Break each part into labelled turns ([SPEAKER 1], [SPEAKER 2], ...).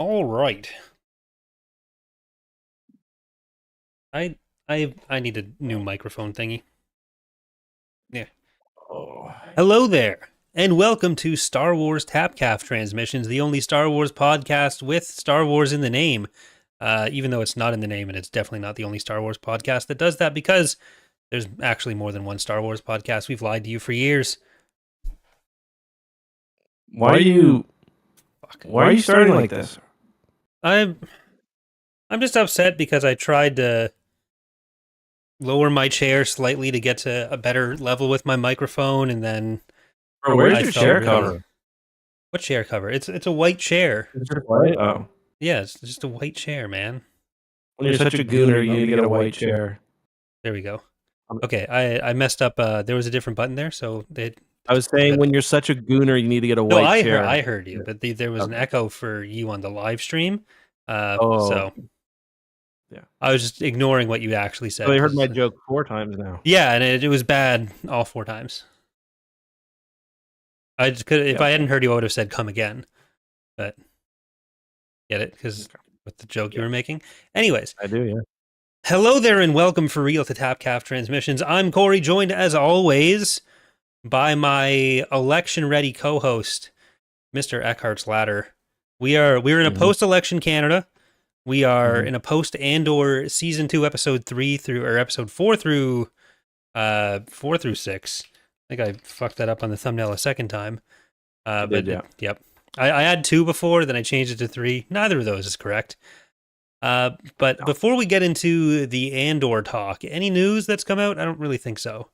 [SPEAKER 1] All right. I I need a new microphone thingy. Yeah.
[SPEAKER 2] Oh,
[SPEAKER 1] Hello there, and welcome to Star Wars Tapcaf Transmissions, the only Star Wars podcast with Star Wars in the name. Even though it's not in the name, and it's definitely not the only Star Wars podcast that does that, because there's actually more than one Star Wars podcast. We've lied to you for years.
[SPEAKER 2] why are you
[SPEAKER 1] Fuck.
[SPEAKER 2] why are you starting like this?
[SPEAKER 1] I'm just upset because I tried to lower my chair slightly to get to a better level with my microphone, and then
[SPEAKER 2] Bro, where's
[SPEAKER 1] I
[SPEAKER 2] your
[SPEAKER 1] felt
[SPEAKER 2] chair
[SPEAKER 1] really-
[SPEAKER 2] cover?
[SPEAKER 1] What chair cover? It's a white chair.
[SPEAKER 2] Is it white? Oh,
[SPEAKER 1] Yeah, it's just a white chair, man.
[SPEAKER 2] when you're such a gooner, you need to get a white chair.
[SPEAKER 1] There we go. Okay, I messed up. There was a different button there, so they.
[SPEAKER 2] I was saying, when you're such a gooner, you need to get a
[SPEAKER 1] No,
[SPEAKER 2] white chair.
[SPEAKER 1] I heard you, but there was an echo for you on the live stream.
[SPEAKER 2] Oh.
[SPEAKER 1] So
[SPEAKER 2] Yeah.
[SPEAKER 1] I was just ignoring what you actually said.
[SPEAKER 2] So they heard my joke 4 times now.
[SPEAKER 1] Yeah, and it was bad all 4 times. I just could, if I hadn't heard you, I would have said "come again," but get it because with the joke you were making. Anyways,
[SPEAKER 2] I do, yeah.
[SPEAKER 1] hello there and welcome for real to Tapcaf Transmissions. I'm Corey, joined as always by my election-ready co-host, Mr. Eckhartsladder. We're in a post-election Canada. We are in a post-Andor season 2, episode 3 through or episode 4 through 4 through 6. I think I fucked that up on the thumbnail a second time. Yep. I had 2 before, then I changed it to 3. Neither of those is correct. But before we get into the Andor talk, any news that's come out? I don't really think so.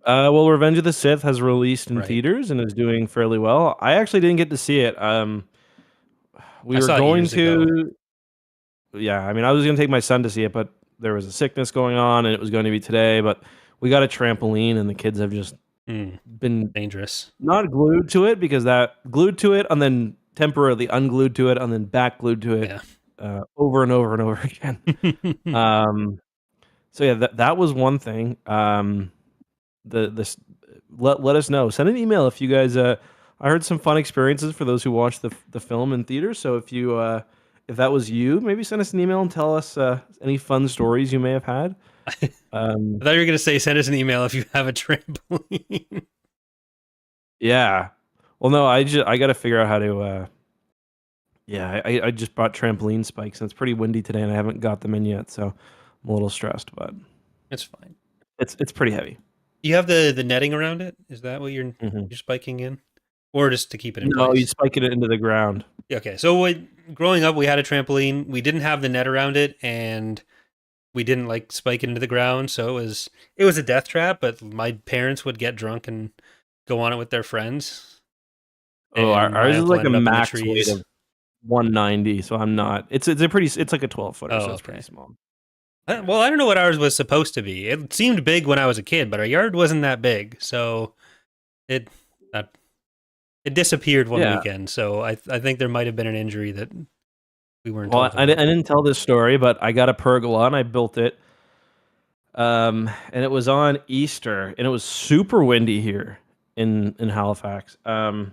[SPEAKER 2] Well, Revenge of the Sith has released in
[SPEAKER 1] Right.
[SPEAKER 2] theaters and is doing fairly well. I actually didn't get to see it. We
[SPEAKER 1] I
[SPEAKER 2] were
[SPEAKER 1] saw it
[SPEAKER 2] going
[SPEAKER 1] years
[SPEAKER 2] to.
[SPEAKER 1] ago.
[SPEAKER 2] Yeah, I mean, I was going to take my son to see it, but there was a sickness going on, and it was going to be today. But we got a trampoline, and the kids have just been
[SPEAKER 1] Dangerous.
[SPEAKER 2] not glued to it, because that glued to it and then temporarily unglued to it and then back glued to it over and over and over again. So yeah, that was one thing. Let us know. Send an email if you guys. I heard some fun experiences for those who watched the film in theaters. So if that was you, maybe send us an email and tell us any fun stories you may have had.
[SPEAKER 1] I thought you were going to say send us an email if you have a trampoline.
[SPEAKER 2] Yeah. Well, no, I got to figure out how to. I just bought trampoline spikes, and it's pretty windy today, and I haven't got them in yet, so I'm a little stressed. But
[SPEAKER 1] it's fine.
[SPEAKER 2] It's pretty heavy.
[SPEAKER 1] You have the netting around it? Is that what you're spiking in, or just to keep it in place?
[SPEAKER 2] No, you spike it into the ground.
[SPEAKER 1] Okay, so growing up, we had a trampoline. We didn't have the net around it, and we didn't spike it into the ground. So it was a death trap. But my parents would get drunk and go on it with their friends.
[SPEAKER 2] Oh, ours is like a max weight of 190. So I'm not. It's like a 12-footer, so it's pretty small.
[SPEAKER 1] Well, I don't know what ours was supposed to be. It seemed big when I was a kid, but our yard wasn't that big, so it disappeared one weekend. So I think there might have been an injury that we weren't.
[SPEAKER 2] Well, I didn't tell this story, but I got a pergola and I built it. And it was on Easter, and it was super windy here in Halifax. And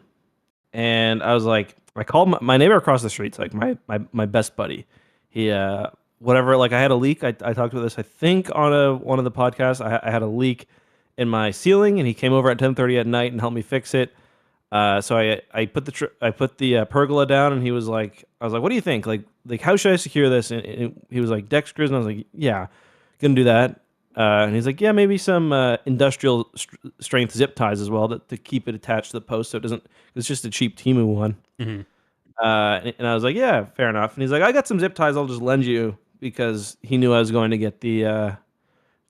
[SPEAKER 2] I was like, I called my neighbor across the street. It's like my best buddy. He whatever, I had a leak. I talked about this, I think, on one of the podcasts. I had a leak in my ceiling, and he came over at 10:30 at night and helped me fix it. So I put the pergola down, and I was like, what do you think? Like how should I secure this? And he was like, deck screws, and I was like, yeah, gonna do that. And he's like, yeah, maybe some industrial strength zip ties as well to keep it attached to the post, so it doesn't. It's just a cheap Temu one.
[SPEAKER 1] Mm-hmm.
[SPEAKER 2] And I was like, yeah, fair enough. And he's like, I got some zip ties I'll just lend you, because he knew I was going to get the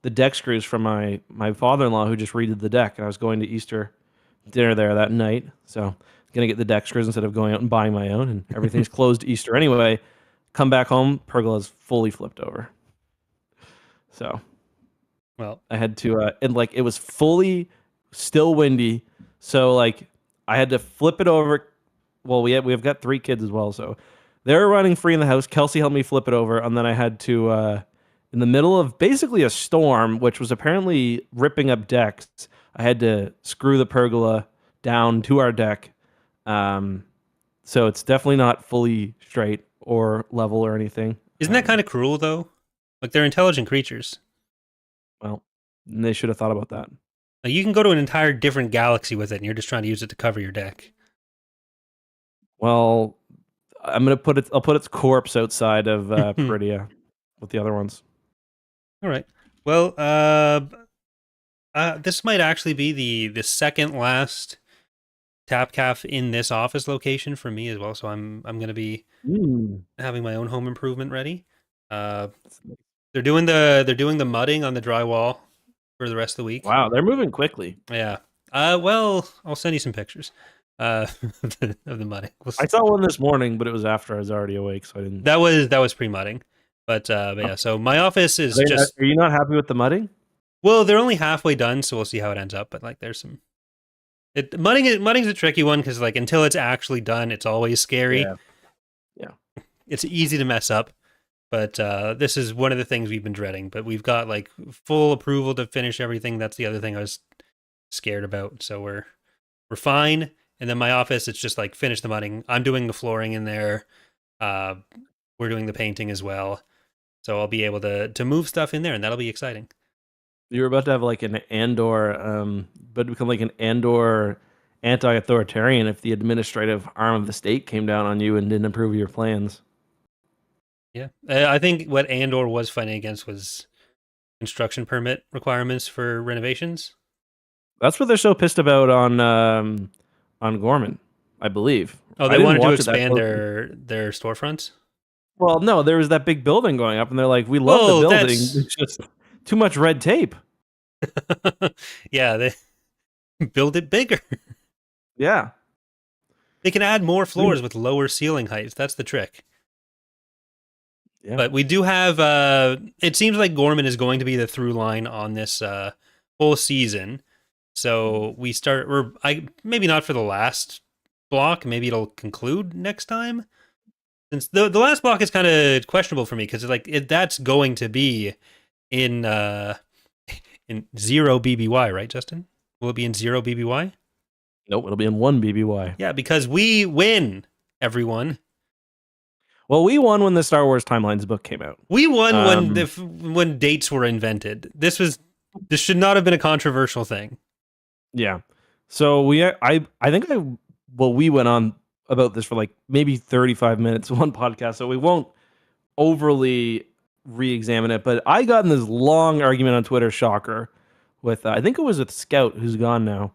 [SPEAKER 2] deck screws from my father-in-law, who just redid the deck, and I was going to Easter dinner there that night, so I'm gonna get the deck screws instead of going out and buying my own, and everything's closed Easter anyway. Come back home, pergola's fully flipped over. So,
[SPEAKER 1] well,
[SPEAKER 2] I had to, and it was fully still windy, so I had to flip it over. Well, we've got 3 kids as well, so they're running free in the house. Kelsey helped me flip it over, and then I had to, in the middle of basically a storm, which was apparently ripping up decks, I had to screw the pergola down to our deck. So So it's definitely not fully straight or level or anything.
[SPEAKER 1] Isn't that kind of cruel though? Like they're intelligent creatures.
[SPEAKER 2] Well, they should have thought about that.
[SPEAKER 1] Like you can go to an entire different galaxy with it, and you're just trying to use it to cover your deck.
[SPEAKER 2] Well, I'll put its corpse outside of Peridia with the other ones.
[SPEAKER 1] All right. Well, this might actually be the second last tap calf in this office location for me as well. So I'm going to be having my own home improvement ready. They're doing the mudding on the drywall for the rest of the week.
[SPEAKER 2] Wow, they're moving quickly.
[SPEAKER 1] Yeah. Well, I'll send you some pictures of the mudding.
[SPEAKER 2] I saw one this morning, but it was after I was already awake, so I didn't.
[SPEAKER 1] That was pre-mudding. But yeah, so my office is just.
[SPEAKER 2] Are you not happy with the mudding?
[SPEAKER 1] Well, they're only halfway done, so we'll see how it ends up. But like, there's some. Mudding's a tricky one because like until it's actually done, it's always scary.
[SPEAKER 2] Yeah.
[SPEAKER 1] It's easy to mess up, but this is one of the things we've been dreading. But we've got like full approval to finish everything. That's the other thing I was scared about. So we're fine. And then my office, it's just like finish the mudding. I'm doing the flooring in there. We're doing the painting as well. So I'll be able to move stuff in there, and that'll be exciting.
[SPEAKER 2] You were about to have like an Andor, but become like an Andor anti-authoritarian if the administrative arm of the state came down on you and didn't approve your plans.
[SPEAKER 1] Yeah, I think what Andor was fighting against was construction permit requirements for renovations.
[SPEAKER 2] That's what they're so pissed about on Gorman, I believe.
[SPEAKER 1] Oh, they wanted to expand their storefronts?
[SPEAKER 2] Well, no, there was that big building going up, and they're like, we love the building. It's just too much red tape.
[SPEAKER 1] Yeah, they build it bigger.
[SPEAKER 2] Yeah.
[SPEAKER 1] They can add more floors with lower ceiling heights. That's the trick. Yeah. But we do have, it seems like Gorman is going to be the through line on this whole season. So maybe not for the last block. Maybe it'll conclude next time. Since the last block is kind of questionable for me because that's going to be in 0 BBY, right, Justin? Will it be in 0 BBY?
[SPEAKER 2] Nope, it'll be in 1 BBY.
[SPEAKER 1] Yeah, because we win, everyone.
[SPEAKER 2] Well, we won when the Star Wars Timelines book came out.
[SPEAKER 1] We won when dates were invented. This should not have been a controversial thing.
[SPEAKER 2] Yeah. So we went on about this for like maybe 35 minutes one podcast, so we won't overly re-examine it, but I got in this long argument on Twitter, shocker, with I think it was with Scout, who's gone now,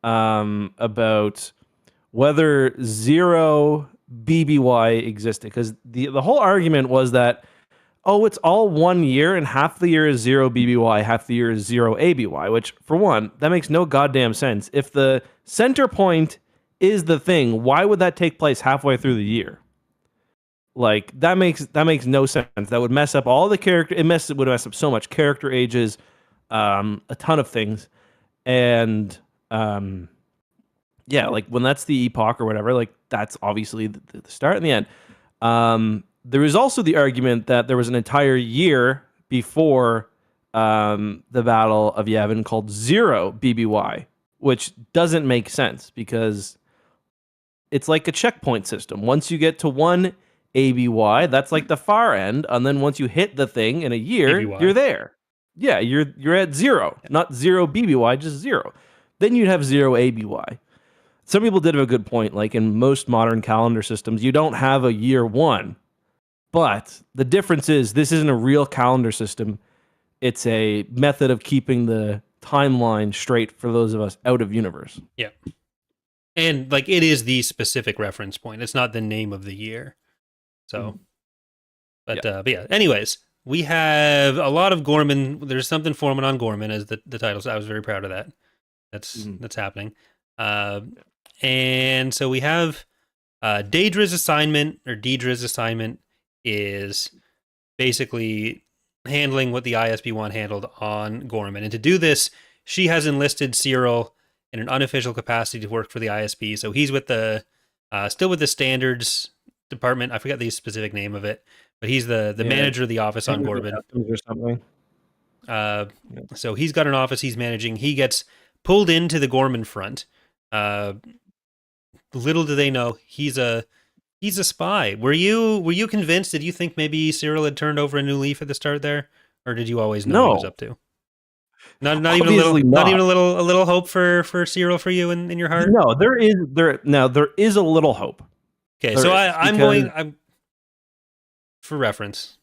[SPEAKER 2] about whether 0 BBY existed, because the whole argument was that it's all 1 year and half the year is 0 BBY, half the year is 0 ABY, which for one, that makes no goddamn sense. If the center point is the thing, why would that take place halfway through the year? Like that makes no sense. That would mess up all the character. It would mess up so much character ages, a ton of things, and yeah, like when that's the epoch or whatever, like that's obviously the start and the end. There is also the argument that there was an entire year before the Battle of Yavin called 0 BBY, which doesn't make sense because it's like a checkpoint system. Once you get to 1 ABY, that's like the far end, and then once you hit the thing in a year, ABY. You're there. Yeah, you're at 0, not 0 BBY, just 0. Then you'd have 0 ABY. Some people did have a good point, like in most modern calendar systems, you don't have a year 1. But the difference is this isn't a real calendar system. It's a method of keeping the timeline straight for those of us out of universe.
[SPEAKER 1] Yeah. And like it is the specific reference point. It's not the name of the year. So, but yeah. Anyways, we have a lot of Gorman. There's something Formin on Gorman as the title. So I was very proud of that. That's happening. And so we have Deidre's assignment is basically handling what the ISB1 handled on Gorman. And to do this, she has enlisted Syreill in an unofficial capacity to work for the ISB. So he's with still with the standards department. I forgot the specific name of it, but he's the manager of the office on Gorman.
[SPEAKER 2] Or something.
[SPEAKER 1] So he's got an office he's managing. He gets pulled into the Gorman front. Little do they know, he's a He's a spy. Were you convinced? Did you think maybe Syreill had turned over a new leaf at the start there, or did you always know what he was
[SPEAKER 2] No,
[SPEAKER 1] up to? Not even a little,
[SPEAKER 2] obviously
[SPEAKER 1] not
[SPEAKER 2] not.
[SPEAKER 1] even a little hope for Syreill for you in your heart.
[SPEAKER 2] No, there is a little hope.
[SPEAKER 1] Okay,
[SPEAKER 2] There
[SPEAKER 1] so
[SPEAKER 2] is because
[SPEAKER 1] I'm for reference.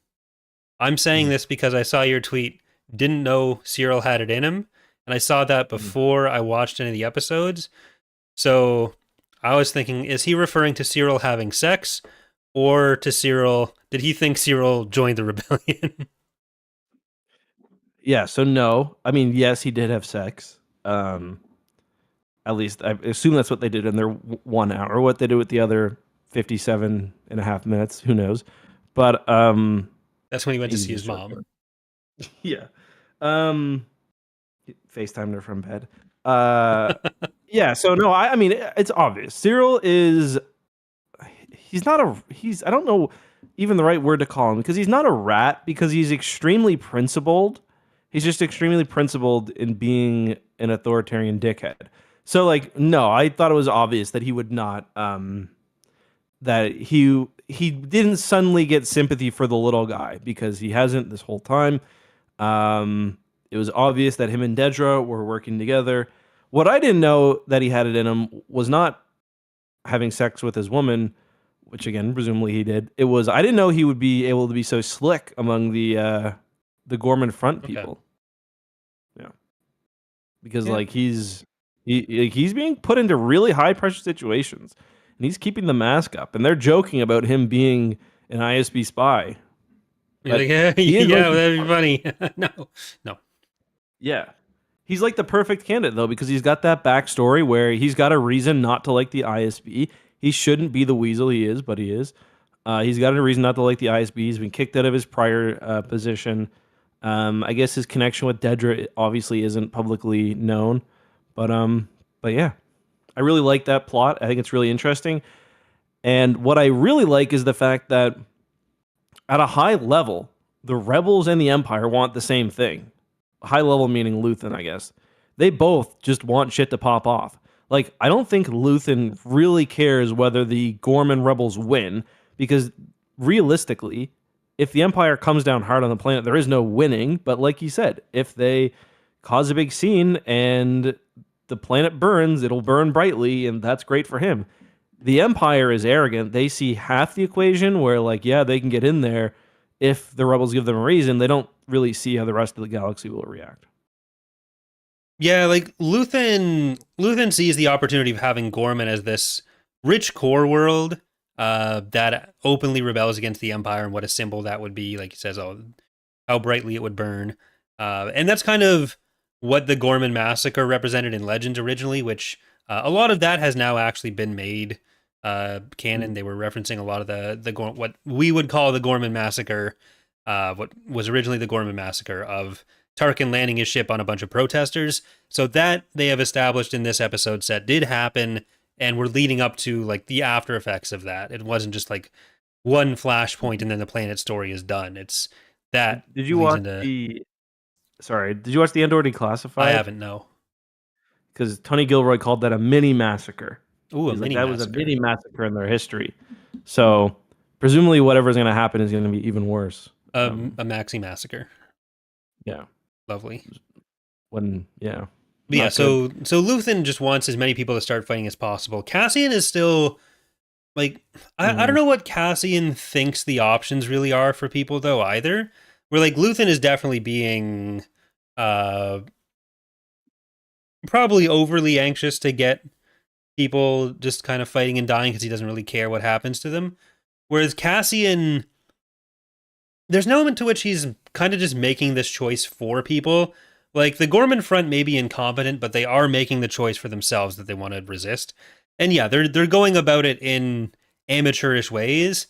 [SPEAKER 1] I'm saying
[SPEAKER 2] Mhm,
[SPEAKER 1] this because I saw your tweet. Didn't know Syreill had it in him, and I saw that
[SPEAKER 2] mhm.
[SPEAKER 1] before I watched any of the episodes. So I was thinking, is he referring to Syreill having sex, or to Syreill? Did he think Syreill joined the rebellion?
[SPEAKER 2] Yeah, so no. I mean, yes, he did have sex. Um, at least I assume that's what they did in their 1 hour. What they did with the other 57 and a half minutes, who knows? But
[SPEAKER 1] That's when he went to
[SPEAKER 2] he's
[SPEAKER 1] see his
[SPEAKER 2] just
[SPEAKER 1] mom.
[SPEAKER 2] joking. Yeah. Um, FaceTimed her from bed. Uh, yeah. So no, I mean, it's obvious. Cyril is he's not a he's I don't know even the right word to call him because he's not a rat because he's extremely principled. He's just extremely principled in being an authoritarian dickhead. So like no, I thought it was obvious that he would not that he didn't suddenly get sympathy for the little guy because he hasn't this whole time. It was obvious that him and Dedra were working together. What I didn't know that he had it in him was not having sex with his woman, which again presumably he did. It was I didn't know he would be able to be so slick among the Gorman front
[SPEAKER 1] Okay.
[SPEAKER 2] people. Yeah, because
[SPEAKER 1] Yeah.
[SPEAKER 2] like he's being put into really high pressure situations, and he's keeping the mask up. And they're joking about him being an ISB spy,
[SPEAKER 1] You're like,
[SPEAKER 2] but
[SPEAKER 1] yeah,
[SPEAKER 2] he is like
[SPEAKER 1] yeah, that'd be funny. No, no.
[SPEAKER 2] yeah. He's like the perfect candidate though because he's got that backstory where he's got a reason not to like the ISB. He shouldn't be the weasel he is, but he is. He's got a reason not to like the ISB. He's been kicked out of his prior position. I guess his connection with Dedra obviously isn't publicly known, but but yeah, I really like that plot. I think it's really interesting. And what I really like is the fact that at a high level, the rebels and the Empire want the same thing. High level meaning Luthen, I guess. They both just want shit to pop off. Like, I don't think Luthen really cares whether the Gorman rebels win, because realistically, if the Empire comes down hard on the planet, there is no winning. But like you said, if they cause a big scene and the planet burns, it'll burn brightly, and that's great for him. The Empire is arrogant. They see half the equation where, like, yeah, they can get in there if the rebels give them a reason. They don't really see how the rest of the galaxy will react.
[SPEAKER 1] Yeah, like Luthen sees the opportunity of having Gorman as this rich core world that openly rebels against the Empire, and what a symbol that would be. Like he says, oh, how brightly it would burn. And that's kind of what the Gorman massacre represented in Legends originally, which a lot of that has now actually been made canon. They were referencing a lot of the what we would call the Gorman massacre, what was originally the Gorman massacre of Tarkin landing his ship on a bunch of protesters. So that they have established in this episode set did happen, and we're leading up to like the after effects of that. It wasn't just like one flashpoint and then the planet story is done. It's that
[SPEAKER 2] Did you
[SPEAKER 1] leads
[SPEAKER 2] watch
[SPEAKER 1] into.
[SPEAKER 2] the? Sorry, did you watch the Andor
[SPEAKER 1] I
[SPEAKER 2] Declassified?
[SPEAKER 1] haven't, no.
[SPEAKER 2] Because Tony Gilroy called that a mini massacre.
[SPEAKER 1] Ooh, a
[SPEAKER 2] He's like
[SPEAKER 1] mini
[SPEAKER 2] that was a
[SPEAKER 1] massacre.
[SPEAKER 2] mini massacre in their history. So presumably, whatever's going to happen is going to be even worse.
[SPEAKER 1] A maxi massacre.
[SPEAKER 2] Yeah,
[SPEAKER 1] Lovely.
[SPEAKER 2] when yeah,
[SPEAKER 1] But yeah,
[SPEAKER 2] not good.
[SPEAKER 1] so Luthen just wants as many people to start fighting as possible. Cassian is still like I don't
[SPEAKER 2] Mhm.
[SPEAKER 1] know what Cassian thinks the options really are for people though either. Where like Luthen is definitely being uh probably overly anxious to get people just kind of fighting and dying because he doesn't really care what happens to them. Whereas Cassian, there's an element to which he's kind of just making this choice for people. Like the Gorman front may be incompetent, but they are making the choice for themselves that they want to resist. And yeah, they're going about it in amateurish ways.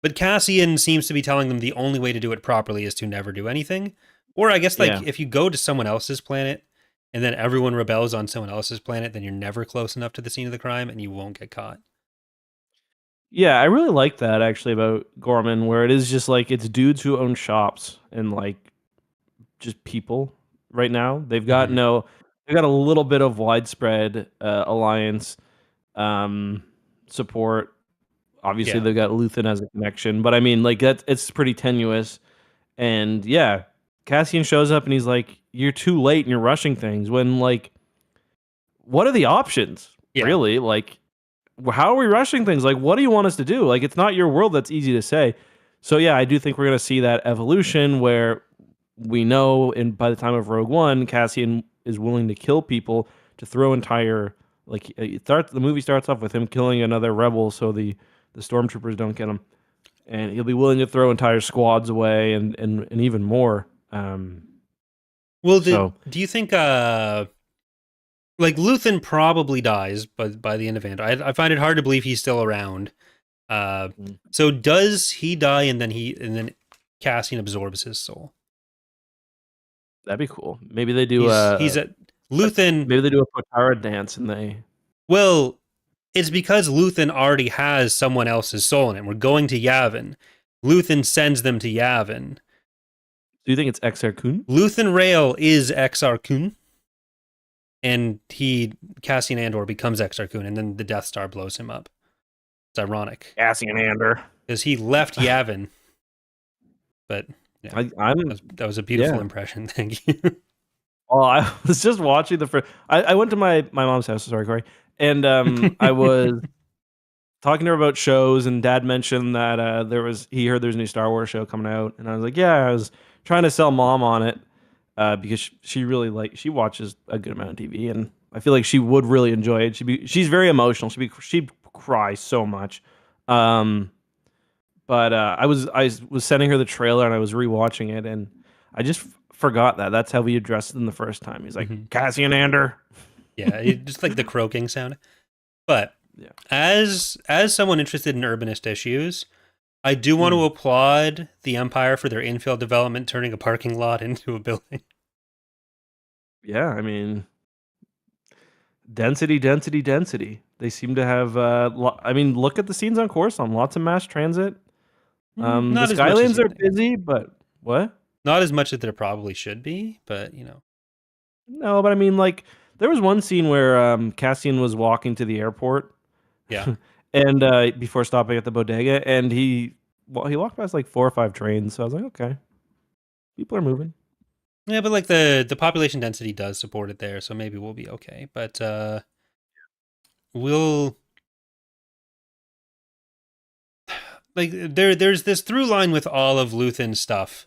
[SPEAKER 1] But Cassian seems to be telling them the only way to do it properly is to never do anything. Or I guess like
[SPEAKER 2] Yeah,
[SPEAKER 1] if you go to someone else's planet and then everyone rebels on someone else's planet, then you're never close enough to the scene of the crime and you won't get caught.
[SPEAKER 2] yeah, I really like that actually about Gorman, where it is just like it's dudes who own shops and like just people. Right now,
[SPEAKER 1] Mm-hmm.
[SPEAKER 2] they've got a little bit of widespread alliance um, support. obviously
[SPEAKER 1] Yeah.
[SPEAKER 2] they've got Luthen as a connection, but I mean, like it's pretty tenuous. And yeah, Cassian shows up and he's like, "You're too late and you're rushing things." When like, what are the options?
[SPEAKER 1] Yeah.
[SPEAKER 2] Really? Like, how are we rushing things? Like, what do you want us to do? Like, it's not your world. That's easy to say. So yeah, I do think we're gonna see that evolution where we know, and by the time of Rogue One, Cassian is willing to kill people to throw entire like the movie starts off with him killing another rebel, so the stormtroopers don't get him, and he'll be willing to throw entire squads away and even more.
[SPEAKER 1] Well,
[SPEAKER 2] So
[SPEAKER 1] do you think like Luthen probably dies by the end of Andor? I find it hard to believe he's still around. So does he die and then Cassian absorbs his soul?
[SPEAKER 2] that'd be cool. Maybe they do
[SPEAKER 1] He's at Luthen.
[SPEAKER 2] maybe they do a Potara dance and they.
[SPEAKER 1] Well, it's because Luthen already has someone else's soul in him. We're going to Yavin. Luthen sends them to Yavin.
[SPEAKER 2] Do you think it's Exar Kun?
[SPEAKER 1] Luthen Rail is Exar Kun, and Cassian Andor becomes Exar Kun, and then the Death Star blows him up. It's ironic.
[SPEAKER 2] Cassian Andor.
[SPEAKER 1] Because he left Yavin. But yeah, that was a beautiful impression. Thank you.
[SPEAKER 2] Well, I was just watching the first. I went to my mom's house. Sorry, Corey, and I was talking to her about shows, and Dad mentioned that he heard there's a new Star Wars show coming out, and I was like, yeah, I was trying to sell Mom on it because she really she watches a good amount of TV, and I feel like she would really enjoy it. She's very emotional. She'd cry so much. But I was sending her the trailer and I was rewatching it, and I just forgot that's how we addressed him the first time. He's like Cassian Andor.
[SPEAKER 1] Yeah, just like the croaking sound. But
[SPEAKER 2] yeah,
[SPEAKER 1] as someone interested in urbanist issues, I do want to applaud the Empire for their infill development, turning a parking lot into a building.
[SPEAKER 2] Yeah, I mean, density. They seem to have. I mean, look at the scenes on Coruscant. Lots of mass transit. The Skylands are busy, but what?
[SPEAKER 1] Not as much as there probably should be, but you know.
[SPEAKER 2] No, but I mean, like, there was one scene where Cassian was walking to the airport.
[SPEAKER 1] Yeah.
[SPEAKER 2] And before stopping at the bodega, and he walked past like 4 or 5 trains. So I was like, okay, people are moving.
[SPEAKER 1] Yeah, but like the population density does support it there, so maybe we'll be okay. But we'll. Like there's this through line with all of Luthen's stuff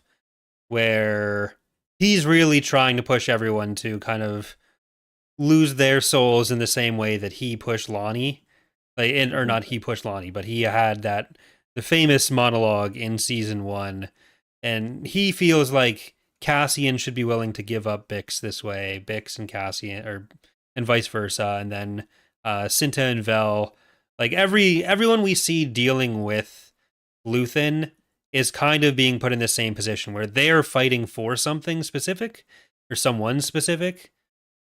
[SPEAKER 1] where he's really trying to push everyone to kind of lose their souls in the same way that he pushed Lonnie. Or not he pushed Lonnie, but he had the famous monologue in season 1, and he feels like Cassian should be willing to give up Bix this way, Bix and Cassian, and vice versa, and then Cinta and Vel, like everyone we see dealing with Luthen is kind of being put in the same position where they're fighting for something specific or someone specific,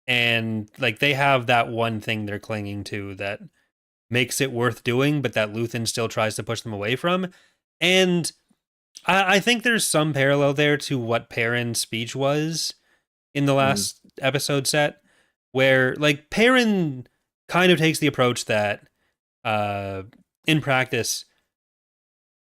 [SPEAKER 1] and like they have that one thing they're clinging to that makes it worth doing, but that Luthen still tries to push them away from. And I think there's some parallel there to what Perrin's speech was in the last episode set, where like Perrin kind of takes the approach that in practice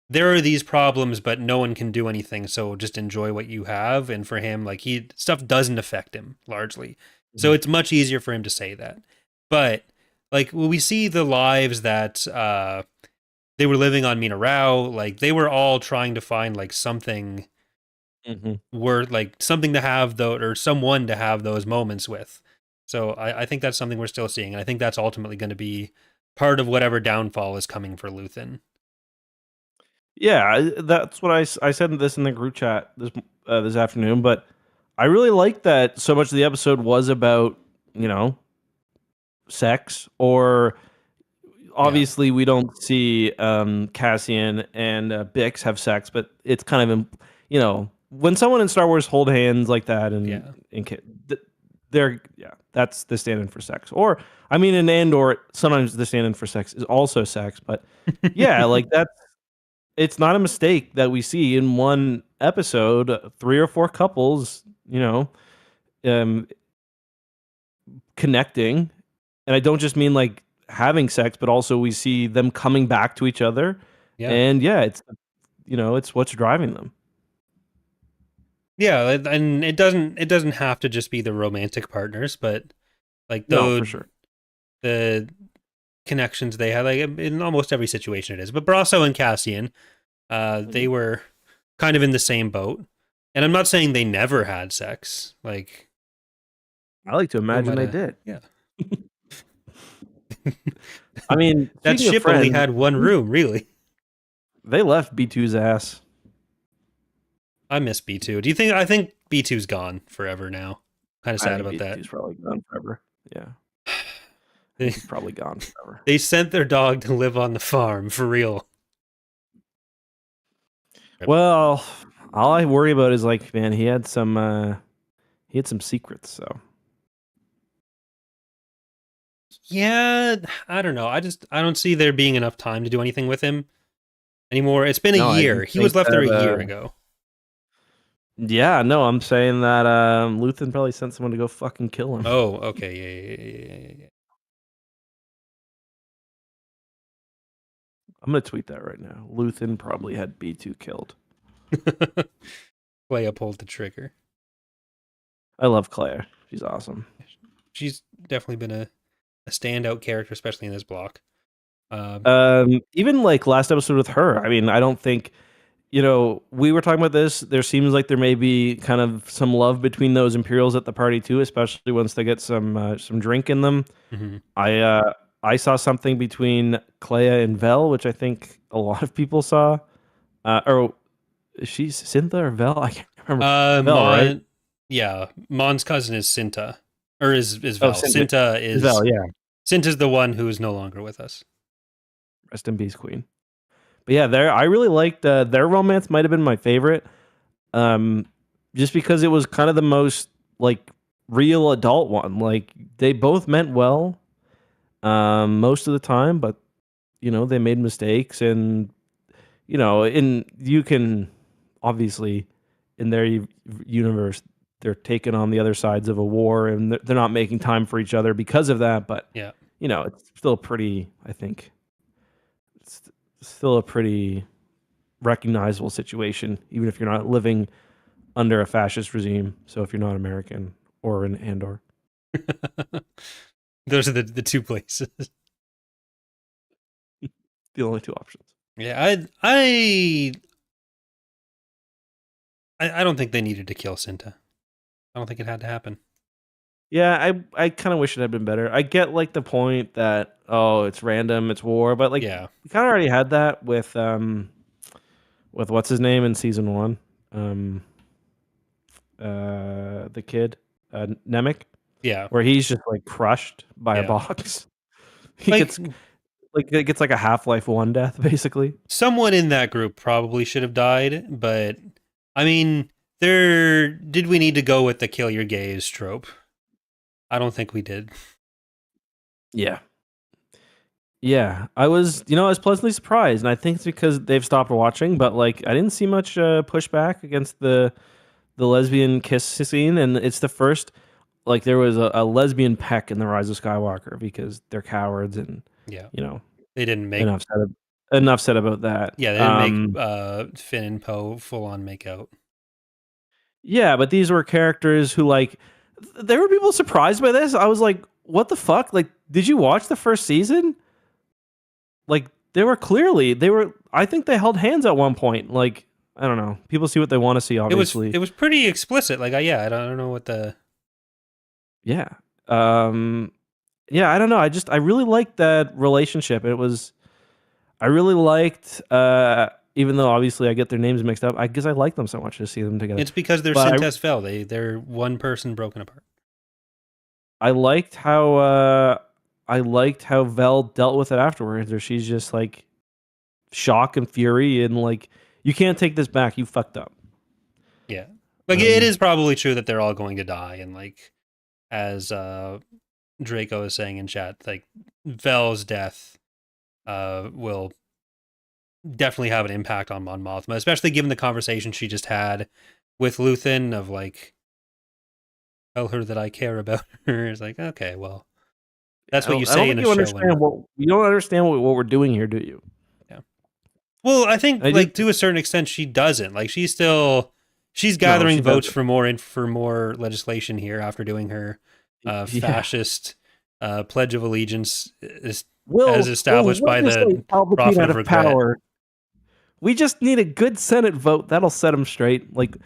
[SPEAKER 1] there are these problems, but no one can do anything, so just enjoy what you have. And for him, like stuff doesn't affect him largely. So it's much easier for him to say that. But like when we see the lives that they were living on Mina Rao, like they were all trying to find like something worth, like something to have or someone to have those moments with. So I think that's something we're still seeing. And I think that's ultimately going to be part of whatever downfall is coming for Luthen.
[SPEAKER 2] Yeah, that's what I said this in the group chat this afternoon. But I really like that so much of the episode was about, sex, obviously we don't see Cassian and Bix have sex, but it's kind of, when someone in Star Wars hold hands like that that's the stand-in for sex. Or, I mean, in Andor, sometimes the stand-in for sex is also sex, but yeah, like it's not a mistake that we see in one episode, 3 or 4 couples, connecting. And I don't just mean like having sex, but also we see them coming back to each other.
[SPEAKER 1] Yeah.
[SPEAKER 2] And yeah, it's it's what's driving them.
[SPEAKER 1] Yeah, and it doesn't have to just be the romantic partners, but like
[SPEAKER 2] No, for sure.
[SPEAKER 1] the connections they had, like in almost every situation it is. But Brasso and Cassian, they were kind of in the same boat. And I'm not saying they never had sex. Like,
[SPEAKER 2] I like to imagine they did.
[SPEAKER 1] Yeah.
[SPEAKER 2] I mean,
[SPEAKER 1] that ship only had one room, really.
[SPEAKER 2] They left B2's ass.
[SPEAKER 1] I miss B2. Do you think? I think B2's gone forever now. Kind of sad about that.
[SPEAKER 2] B2's probably gone forever. Yeah. He's probably gone forever.
[SPEAKER 1] They sent their dog to live on the farm, for real.
[SPEAKER 2] Well, all I worry about is like, man, he had some secrets, so.
[SPEAKER 1] Yeah, I don't know. I don't see there being enough time to do anything with him anymore. It's been a year. He was left there a year ago.
[SPEAKER 2] Yeah, no, I'm saying that Luthen probably sent someone to go fucking kill him.
[SPEAKER 1] Oh, okay, yeah.
[SPEAKER 2] I'm gonna tweet that right now. Luthen probably had B2 killed.
[SPEAKER 1] Leia pulled the trigger.
[SPEAKER 2] I love Claire. She's awesome.
[SPEAKER 1] She's definitely been a standout character, especially in this block.
[SPEAKER 2] Even like last episode with her. I mean, I don't think, we were talking about this. There seems like there may be kind of some love between those Imperials at the party too, especially once they get some drink in them.
[SPEAKER 1] Mm-hmm.
[SPEAKER 2] I saw something between Clea and Vel, which I think a lot of people saw. Or is she Cinta or Vel? I can't remember. Vel, right?
[SPEAKER 1] Yeah, Mon's cousin is Cinta, or is Vel. Cinta is
[SPEAKER 2] Vel. Yeah,
[SPEAKER 1] Cinta's the one who is no longer with us.
[SPEAKER 2] Rest in peace, Queen. But yeah, I really liked their romance. Might have been my favorite, just because it was kind of the most like real adult one. Like they both meant well, most of the time, but they made mistakes, and you can obviously in their universe they're taking on the other sides of a war, and they're not making time for each other because of that. But
[SPEAKER 1] yeah,
[SPEAKER 2] it's still pretty. I think it's still a pretty recognizable situation, even if you're not living under a fascist regime. So if you're not American or in Andor,
[SPEAKER 1] those are the two places.
[SPEAKER 2] The only two options.
[SPEAKER 1] Yeah, I don't think they needed to kill Cinta. I don't think it had to happen.
[SPEAKER 2] Yeah, I kind of wish it had been better. I get like the point that it's random, it's war, but like
[SPEAKER 1] yeah,
[SPEAKER 2] we kind of already had that with what's his name in season 1, the kid, Nemec.
[SPEAKER 1] Yeah,
[SPEAKER 2] where he's just like crushed by a box. He gets like a Half-Life 1 death, basically.
[SPEAKER 1] Someone in that group probably should have died, but I mean, did we need to go with the kill your gays trope? I don't think we did.
[SPEAKER 2] Yeah. Yeah, I was pleasantly surprised, and I think it's because they've stopped watching, but like I didn't see much pushback against the lesbian kiss scene, and it's the first like there was a lesbian peck in The Rise of Skywalker because they're cowards, and
[SPEAKER 1] they didn't make
[SPEAKER 2] enough said about that.
[SPEAKER 1] Yeah, they didn't make Finn and Poe full on make out.
[SPEAKER 2] Yeah, but these were characters who like there were people surprised by this. I was like, what the fuck? Like, did you watch the first season? Like I think they held hands at one point. Like, I don't know. People see what they want to see, obviously.
[SPEAKER 1] It was pretty explicit. Like, I don't know what the...
[SPEAKER 2] Yeah. Yeah, I don't know. I really liked that relationship. I really liked, even though obviously I get their names mixed up, I guess I like them so much to see them together.
[SPEAKER 1] It's because they're Cintas Vel. They're one person broken apart.
[SPEAKER 2] I liked how Vel dealt with it afterwards, where she's just like shock and fury, and like, you can't take this back. You fucked up.
[SPEAKER 1] Yeah, like it is probably true that they're all going to die, and like as Draco is saying in chat, like Vel's death will definitely have an impact on Mon Mothma, especially given the conversation she just had with Luthen of like, tell her that I care about her. It's like, okay, well. That's what you
[SPEAKER 2] I don't
[SPEAKER 1] say in
[SPEAKER 2] think
[SPEAKER 1] a
[SPEAKER 2] you
[SPEAKER 1] show.
[SPEAKER 2] understand you don't understand what we're doing here, do you?
[SPEAKER 1] Yeah. Well, I think to a certain extent she doesn't. Like she's gathering votes for more legislation here after doing her fascist Pledge of Allegiance as established by the
[SPEAKER 2] Palpatine
[SPEAKER 1] Prophet
[SPEAKER 2] out
[SPEAKER 1] of
[SPEAKER 2] of
[SPEAKER 1] Regret.
[SPEAKER 2] power. We just need a good Senate vote. That'll set him straight. Like,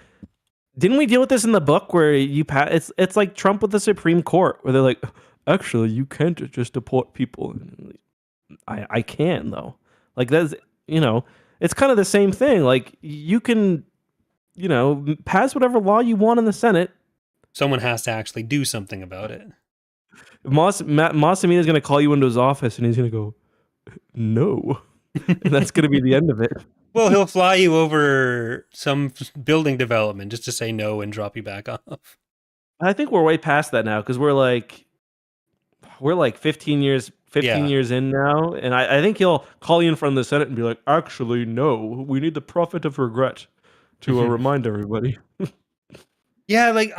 [SPEAKER 2] didn't we deal with this in the book where it's like Trump with the Supreme Court, where they're like, actually, you can't just deport people. I can though. Like that's it's kind of the same thing. Like you can, pass whatever law you want in the Senate.
[SPEAKER 1] Someone has to actually do something about it.
[SPEAKER 2] Massimino's going to call you into his office and he's going to go, no. And that's going to be the end of it.
[SPEAKER 1] Well, he'll fly you over some building development just to say no and drop you back off.
[SPEAKER 2] I think we're way past that now because we're like 15 years in now, and I think he'll call you in front of the Senate and be like, actually, no, we need the Prophet of Regret to remind everybody.
[SPEAKER 1] Yeah, like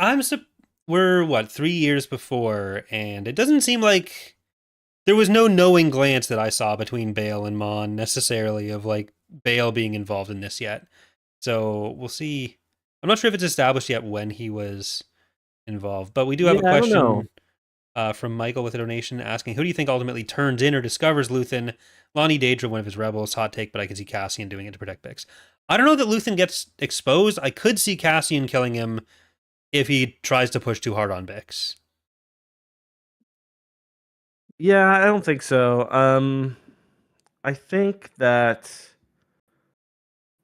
[SPEAKER 1] we're 3 years before, and it doesn't seem like there was no knowing glance that I saw between Bail and Mon necessarily of like Bail being involved in this yet. So we'll see. I'm not sure if it's established yet when he was involved, but we do have a question from Michael with a donation asking, who do you think ultimately turns in or discovers Luthen? Lonnie Daedra, one of his rebels, hot take, but I could see Cassian doing it to protect Bix. I don't know that Luthen gets exposed. I could see Cassian killing him if he tries to push too hard on Bix.
[SPEAKER 2] Yeah, I don't think so. I think that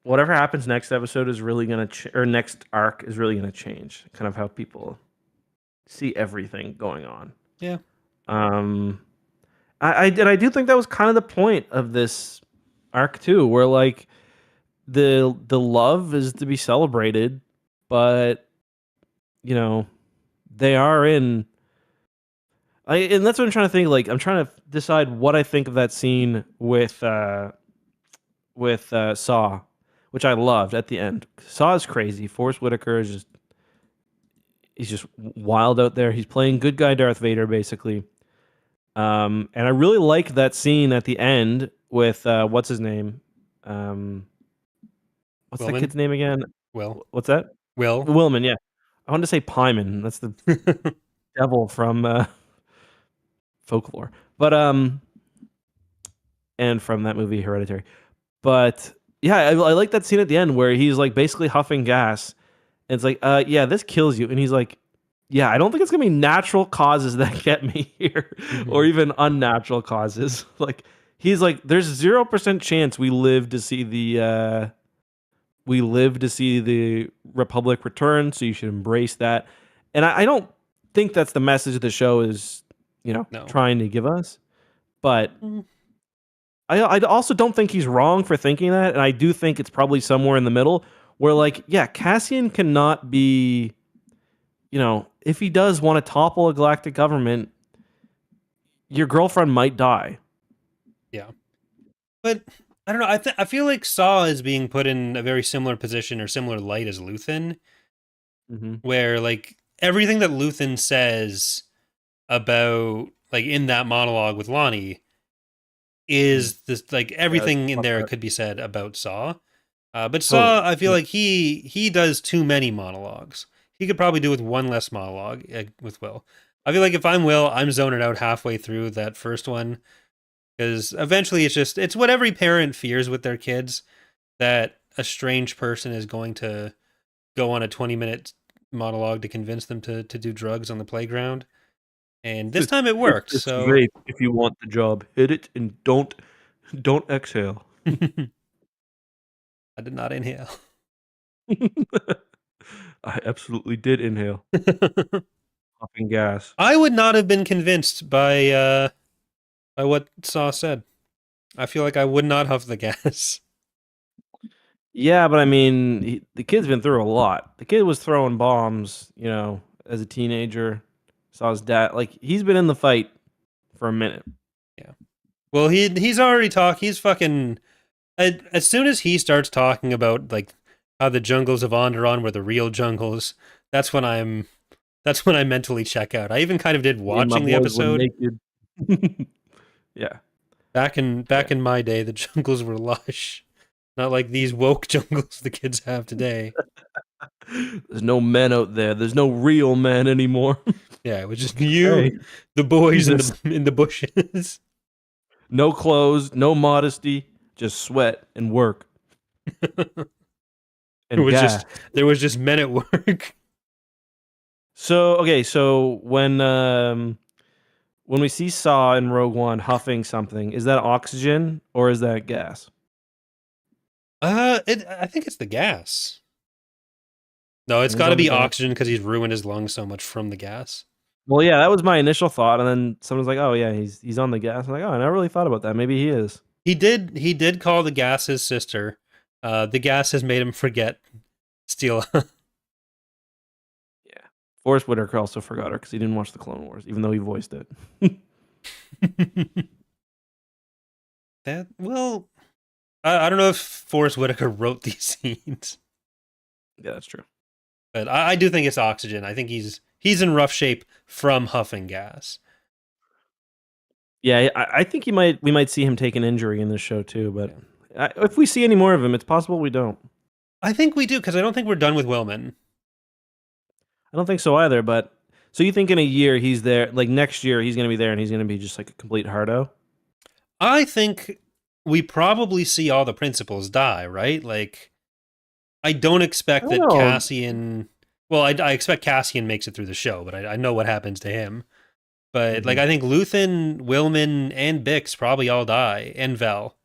[SPEAKER 2] whatever happens next episode is really going to or next arc is really going to change kind of how people see everything going on.
[SPEAKER 1] Yeah.
[SPEAKER 2] I do think that was kind of the point of this arc too, where like the love is to be celebrated, but they are in. And that's what I'm trying to think. Like I'm trying to decide what I think of that scene with Saw, which I loved at the end. Saw is crazy. Forrest Whitaker is he's just wild out there. He's playing good guy Darth Vader basically. And I really like that scene at the end with what's his name? What's Willman? That kid's name again?
[SPEAKER 1] Will.
[SPEAKER 2] What's that?
[SPEAKER 1] Will.
[SPEAKER 2] Willman, yeah. I wanted to say Pyman. That's the devil from folklore. But and from that movie Hereditary. But yeah, I like that scene at the end where he's like basically huffing gas. And it's like, yeah, this kills you. And he's like, yeah, I don't think it's gonna be natural causes that get me here, or even unnatural causes. Like he's like, there's 0% chance we live to see the Republic return. So you should embrace that. And I don't think that's the message the show is, trying to give us. But I also don't think he's wrong for thinking that, and I do think it's probably somewhere in the middle where, like, yeah, Cassian cannot be. If he does want to topple a galactic government, your girlfriend might die.
[SPEAKER 1] Yeah. But, I don't know, I feel like Saw is being put in a very similar position or similar light as Luthen, where, like, everything that Luthen says about, like, in that monologue with Lonnie is this, like, everything in there could be said about Saw. But Saw, I feel like he does too many monologues. He could probably do with one less monologue with Will. I feel like if I'm Will, I'm zoning out halfway through that first one. Because eventually it's what every parent fears with their kids, that a strange person is going to go on a 20-minute monologue to convince them to do drugs on the playground. And this time it worked.
[SPEAKER 2] It's
[SPEAKER 1] so
[SPEAKER 2] great if you want the job. Hit it and don't exhale.
[SPEAKER 1] I did not inhale.
[SPEAKER 2] I absolutely did inhale. Puffing gas.
[SPEAKER 1] I would not have been convinced by what Saw said. I feel like I would not huff the gas.
[SPEAKER 2] Yeah, but I mean, the kid's been through a lot. The kid was throwing bombs, as a teenager. Saw his dad. Like, he's been in the fight for a minute.
[SPEAKER 1] Yeah. Well, he's already talked. He's fucking... As soon as he starts talking about, like, how the jungles of Andor were the real jungles, that's when I mentally check out. I even kind of did watching the episode.
[SPEAKER 2] Yeah.
[SPEAKER 1] Back in my day, the jungles were lush, not like these woke jungles the kids have today.
[SPEAKER 2] There's no men out there. There's no real men anymore.
[SPEAKER 1] Yeah, it was just
[SPEAKER 2] Hey,
[SPEAKER 1] you, the boys
[SPEAKER 2] Jesus.
[SPEAKER 1] in the bushes.
[SPEAKER 2] No clothes, no modesty, just sweat and work
[SPEAKER 1] it
[SPEAKER 2] and
[SPEAKER 1] was
[SPEAKER 2] gas.
[SPEAKER 1] just there was just men at work.
[SPEAKER 2] So okay, so when we see Saw in Rogue One huffing something, is that oxygen or is that gas?
[SPEAKER 1] I think it's the gas. No, it's
[SPEAKER 2] He's
[SPEAKER 1] got to
[SPEAKER 2] on the
[SPEAKER 1] be
[SPEAKER 2] gas.
[SPEAKER 1] oxygen because he's ruined his lungs so much from the gas.
[SPEAKER 2] Well, yeah, that was my initial thought, and then someone's like, "Oh yeah, he's on the gas." I'm like, "Oh, I never really thought about that. Maybe he is."
[SPEAKER 1] He did call the gas his sister. The gas has made him forget Steel.
[SPEAKER 2] Yeah. Forrest Whitaker also forgot her because he didn't watch the Clone Wars, even though he voiced it.
[SPEAKER 1] That well, I don't know if Forrest Whitaker wrote these scenes,
[SPEAKER 2] Yeah, that's true.
[SPEAKER 1] but I do think it's oxygen. I think he's in rough shape from huffing gas.
[SPEAKER 2] Yeah, I think we might see him take an injury in this show too. But
[SPEAKER 1] Yeah.
[SPEAKER 2] if we see any more of him, it's possible we don't.
[SPEAKER 1] I think we do because I don't think we're done with Willman.
[SPEAKER 2] I don't think so either. But so you think in a year he's there, like next year he's going to be there, and he's going to be just like a complete hardo?
[SPEAKER 1] I think we probably see all the principals die, right? Like, I don't
[SPEAKER 2] I
[SPEAKER 1] expect
[SPEAKER 2] don't
[SPEAKER 1] that
[SPEAKER 2] know.
[SPEAKER 1] Cassian. Well, I expect Cassian makes it through the show, but I know what happens to him. But like,
[SPEAKER 2] Mhm.
[SPEAKER 1] I think Luthen, Willman, and Bix probably all die, and Vel,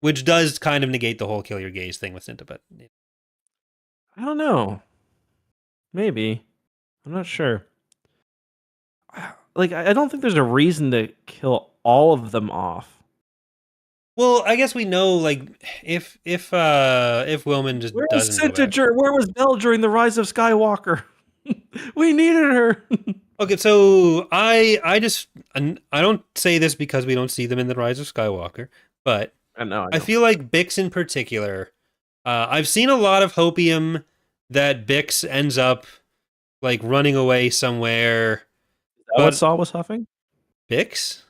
[SPEAKER 1] which does kind of negate the whole kill your gaze thing with Cinta. But
[SPEAKER 2] I don't know. Maybe. I'm not sure. Like I don't think there's a reason to kill all of them off.
[SPEAKER 1] well, I guess we know like if Willman just
[SPEAKER 2] Where was
[SPEAKER 1] doesn't go
[SPEAKER 2] Cinta?
[SPEAKER 1] back.
[SPEAKER 2] Where was Belle during the Rise of Skywalker? We needed her.
[SPEAKER 1] Okay, so I don't say this because we don't see them in the Rise of Skywalker, but
[SPEAKER 2] I know. I
[SPEAKER 1] I
[SPEAKER 2] know.
[SPEAKER 1] feel like Bix in particular. I've seen a lot of hopium that Bix ends up like running away somewhere,
[SPEAKER 2] Is that what
[SPEAKER 1] but
[SPEAKER 2] Saw was huffing?
[SPEAKER 1] Bix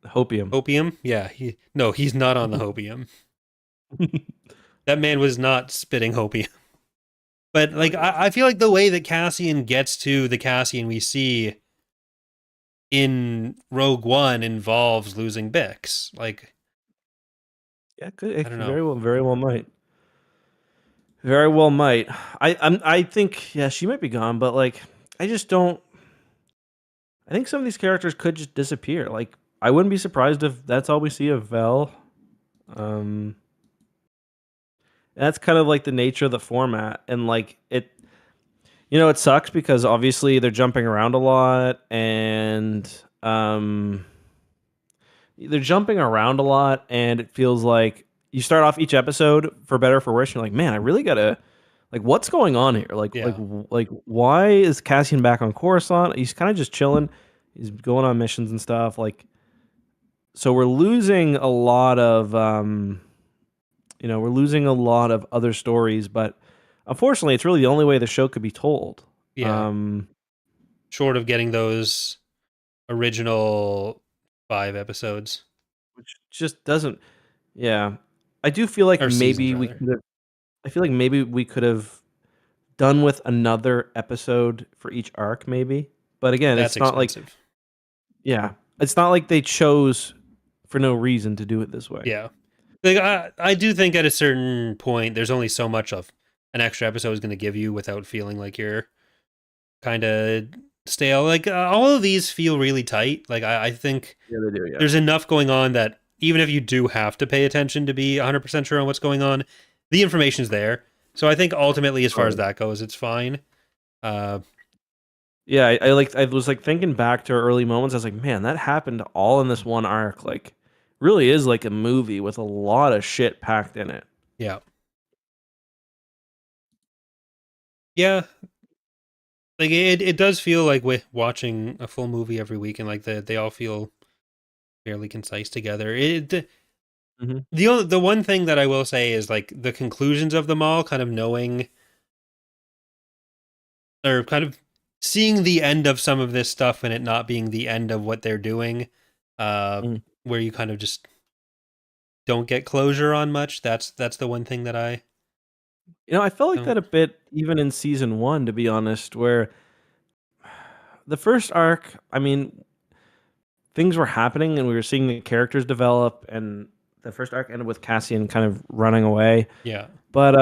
[SPEAKER 2] Hopium.
[SPEAKER 1] hopium, yeah, he's not on the hopium. That man was not spitting hopium. But like I feel like the way that Cassian gets to the Cassian we see in Rogue One involves losing Bix. Like
[SPEAKER 2] Yeah,
[SPEAKER 1] I
[SPEAKER 2] it
[SPEAKER 1] don't
[SPEAKER 2] could
[SPEAKER 1] know.
[SPEAKER 2] very well might. Very well might. I think yeah, she might be gone, but like I just don't. I think some of these characters could just disappear. Like I wouldn't be surprised if that's all we see of Vel. Um, that's kind of like the nature of the format, and like it. You know, it sucks because obviously they're jumping around a lot, and they're jumping around a lot, and it feels like you start off each episode for better or for worse. You're like, man, I really gotta like, what's going on here?
[SPEAKER 1] Yeah.
[SPEAKER 2] Like, why is Cassian back on Coruscant? He's kind of just chilling. He's going on missions and stuff. Like, so we're losing a lot of, we're losing a lot of other stories. But unfortunately, it's really the only way the show could be told.
[SPEAKER 1] Yeah.
[SPEAKER 2] Um,
[SPEAKER 1] Short of getting those original 5 episodes
[SPEAKER 2] which just doesn't. Yeah, I do feel like
[SPEAKER 1] or seasons
[SPEAKER 2] maybe we
[SPEAKER 1] rather.
[SPEAKER 2] could have. I feel like maybe we could have done with another episode for each arc, maybe. But again,
[SPEAKER 1] That's
[SPEAKER 2] it's not like
[SPEAKER 1] expensive.
[SPEAKER 2] yeah, it's not like they chose for no reason to do it this way.
[SPEAKER 1] Yeah. Like I do think at a certain point there's only so much of an extra episode is going to give you without feeling like you're kind of stale. Like all of these feel really tight. Like I think
[SPEAKER 2] Yeah, they do. Yeah.
[SPEAKER 1] there's enough going on that even if you do have to pay attention to be 100% sure on what's going on, the information's there. So I think ultimately, as far as that goes, it's fine. Uh,
[SPEAKER 2] Yeah, I was like thinking back to early moments. I was like, man, that happened all in this one arc. Like, really is like a movie with a lot of shit packed in it.
[SPEAKER 1] yeah, yeah. Like it does feel like we're watching a full movie every week, and like they all feel fairly concise together.
[SPEAKER 2] Mm-hmm.
[SPEAKER 1] The one thing that I will say is like the conclusions of them all, kind of knowing or kind of seeing the end of some of this stuff and it not being the end of what they're doing, where you kind of just don't get closure on much. That's the one thing that I
[SPEAKER 2] I felt like
[SPEAKER 1] don't.
[SPEAKER 2] that a bit even in season 1, to be honest, where the first arc, I mean, things were happening and we were seeing the characters develop, and the first arc ended with Cassian kind of running away.
[SPEAKER 1] Yeah.
[SPEAKER 2] But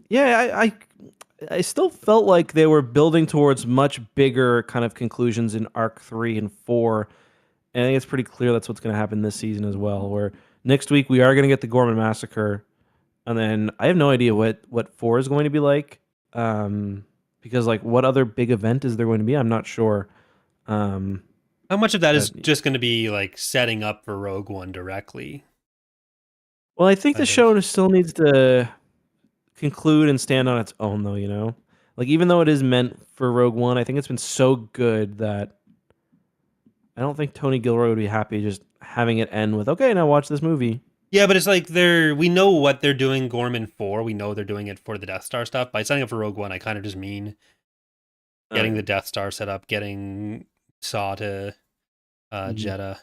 [SPEAKER 2] yeah, I still felt like they were building towards much bigger kind of conclusions in arc 3 and 4. And I think it's pretty clear that's what's going to happen this season as well, where next week we are going to get the Gorman massacre, and then I have no idea what 4 is going to be like, because like what other big event is there going to be? I'm not sure.
[SPEAKER 1] How much of that is
[SPEAKER 2] But
[SPEAKER 1] just going to be like setting up for Rogue One directly?
[SPEAKER 2] well, I think the
[SPEAKER 1] Kind of.
[SPEAKER 2] show still needs to conclude and stand on its own, though. Like even though it is meant for Rogue One, I think it's been so good that I don't think Tony Gilroy would be happy just having it end with, okay, now watch this movie.
[SPEAKER 1] Yeah, but it's like we know what they're doing Gorman for. We know they're doing it for the Death Star stuff. By setting up for Rogue One, I kind of just mean getting the Death Star set up, getting Saw to Jeddah,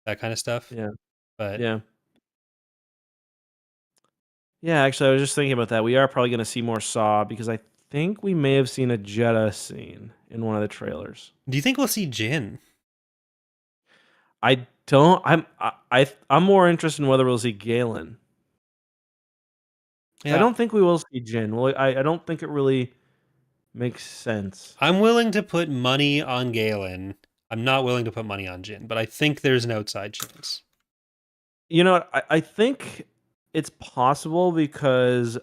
[SPEAKER 1] that kind of stuff.
[SPEAKER 2] Yeah.
[SPEAKER 1] But
[SPEAKER 2] Yeah. Yeah, actually, I was just thinking about that. We are probably going to see more Saw because I think we may have seen a Jeddah scene in one of the trailers.
[SPEAKER 1] do you think we'll see Jin?
[SPEAKER 2] I don't. I'm more interested in whether we'll see Galen.
[SPEAKER 1] Yeah.
[SPEAKER 2] I don't think we will see Jin. Well, I don't think it really makes sense.
[SPEAKER 1] I'm willing to put money on Galen. I'm not willing to put money on Jin, but I think there's an outside chance.
[SPEAKER 2] You know what? I think it's possible because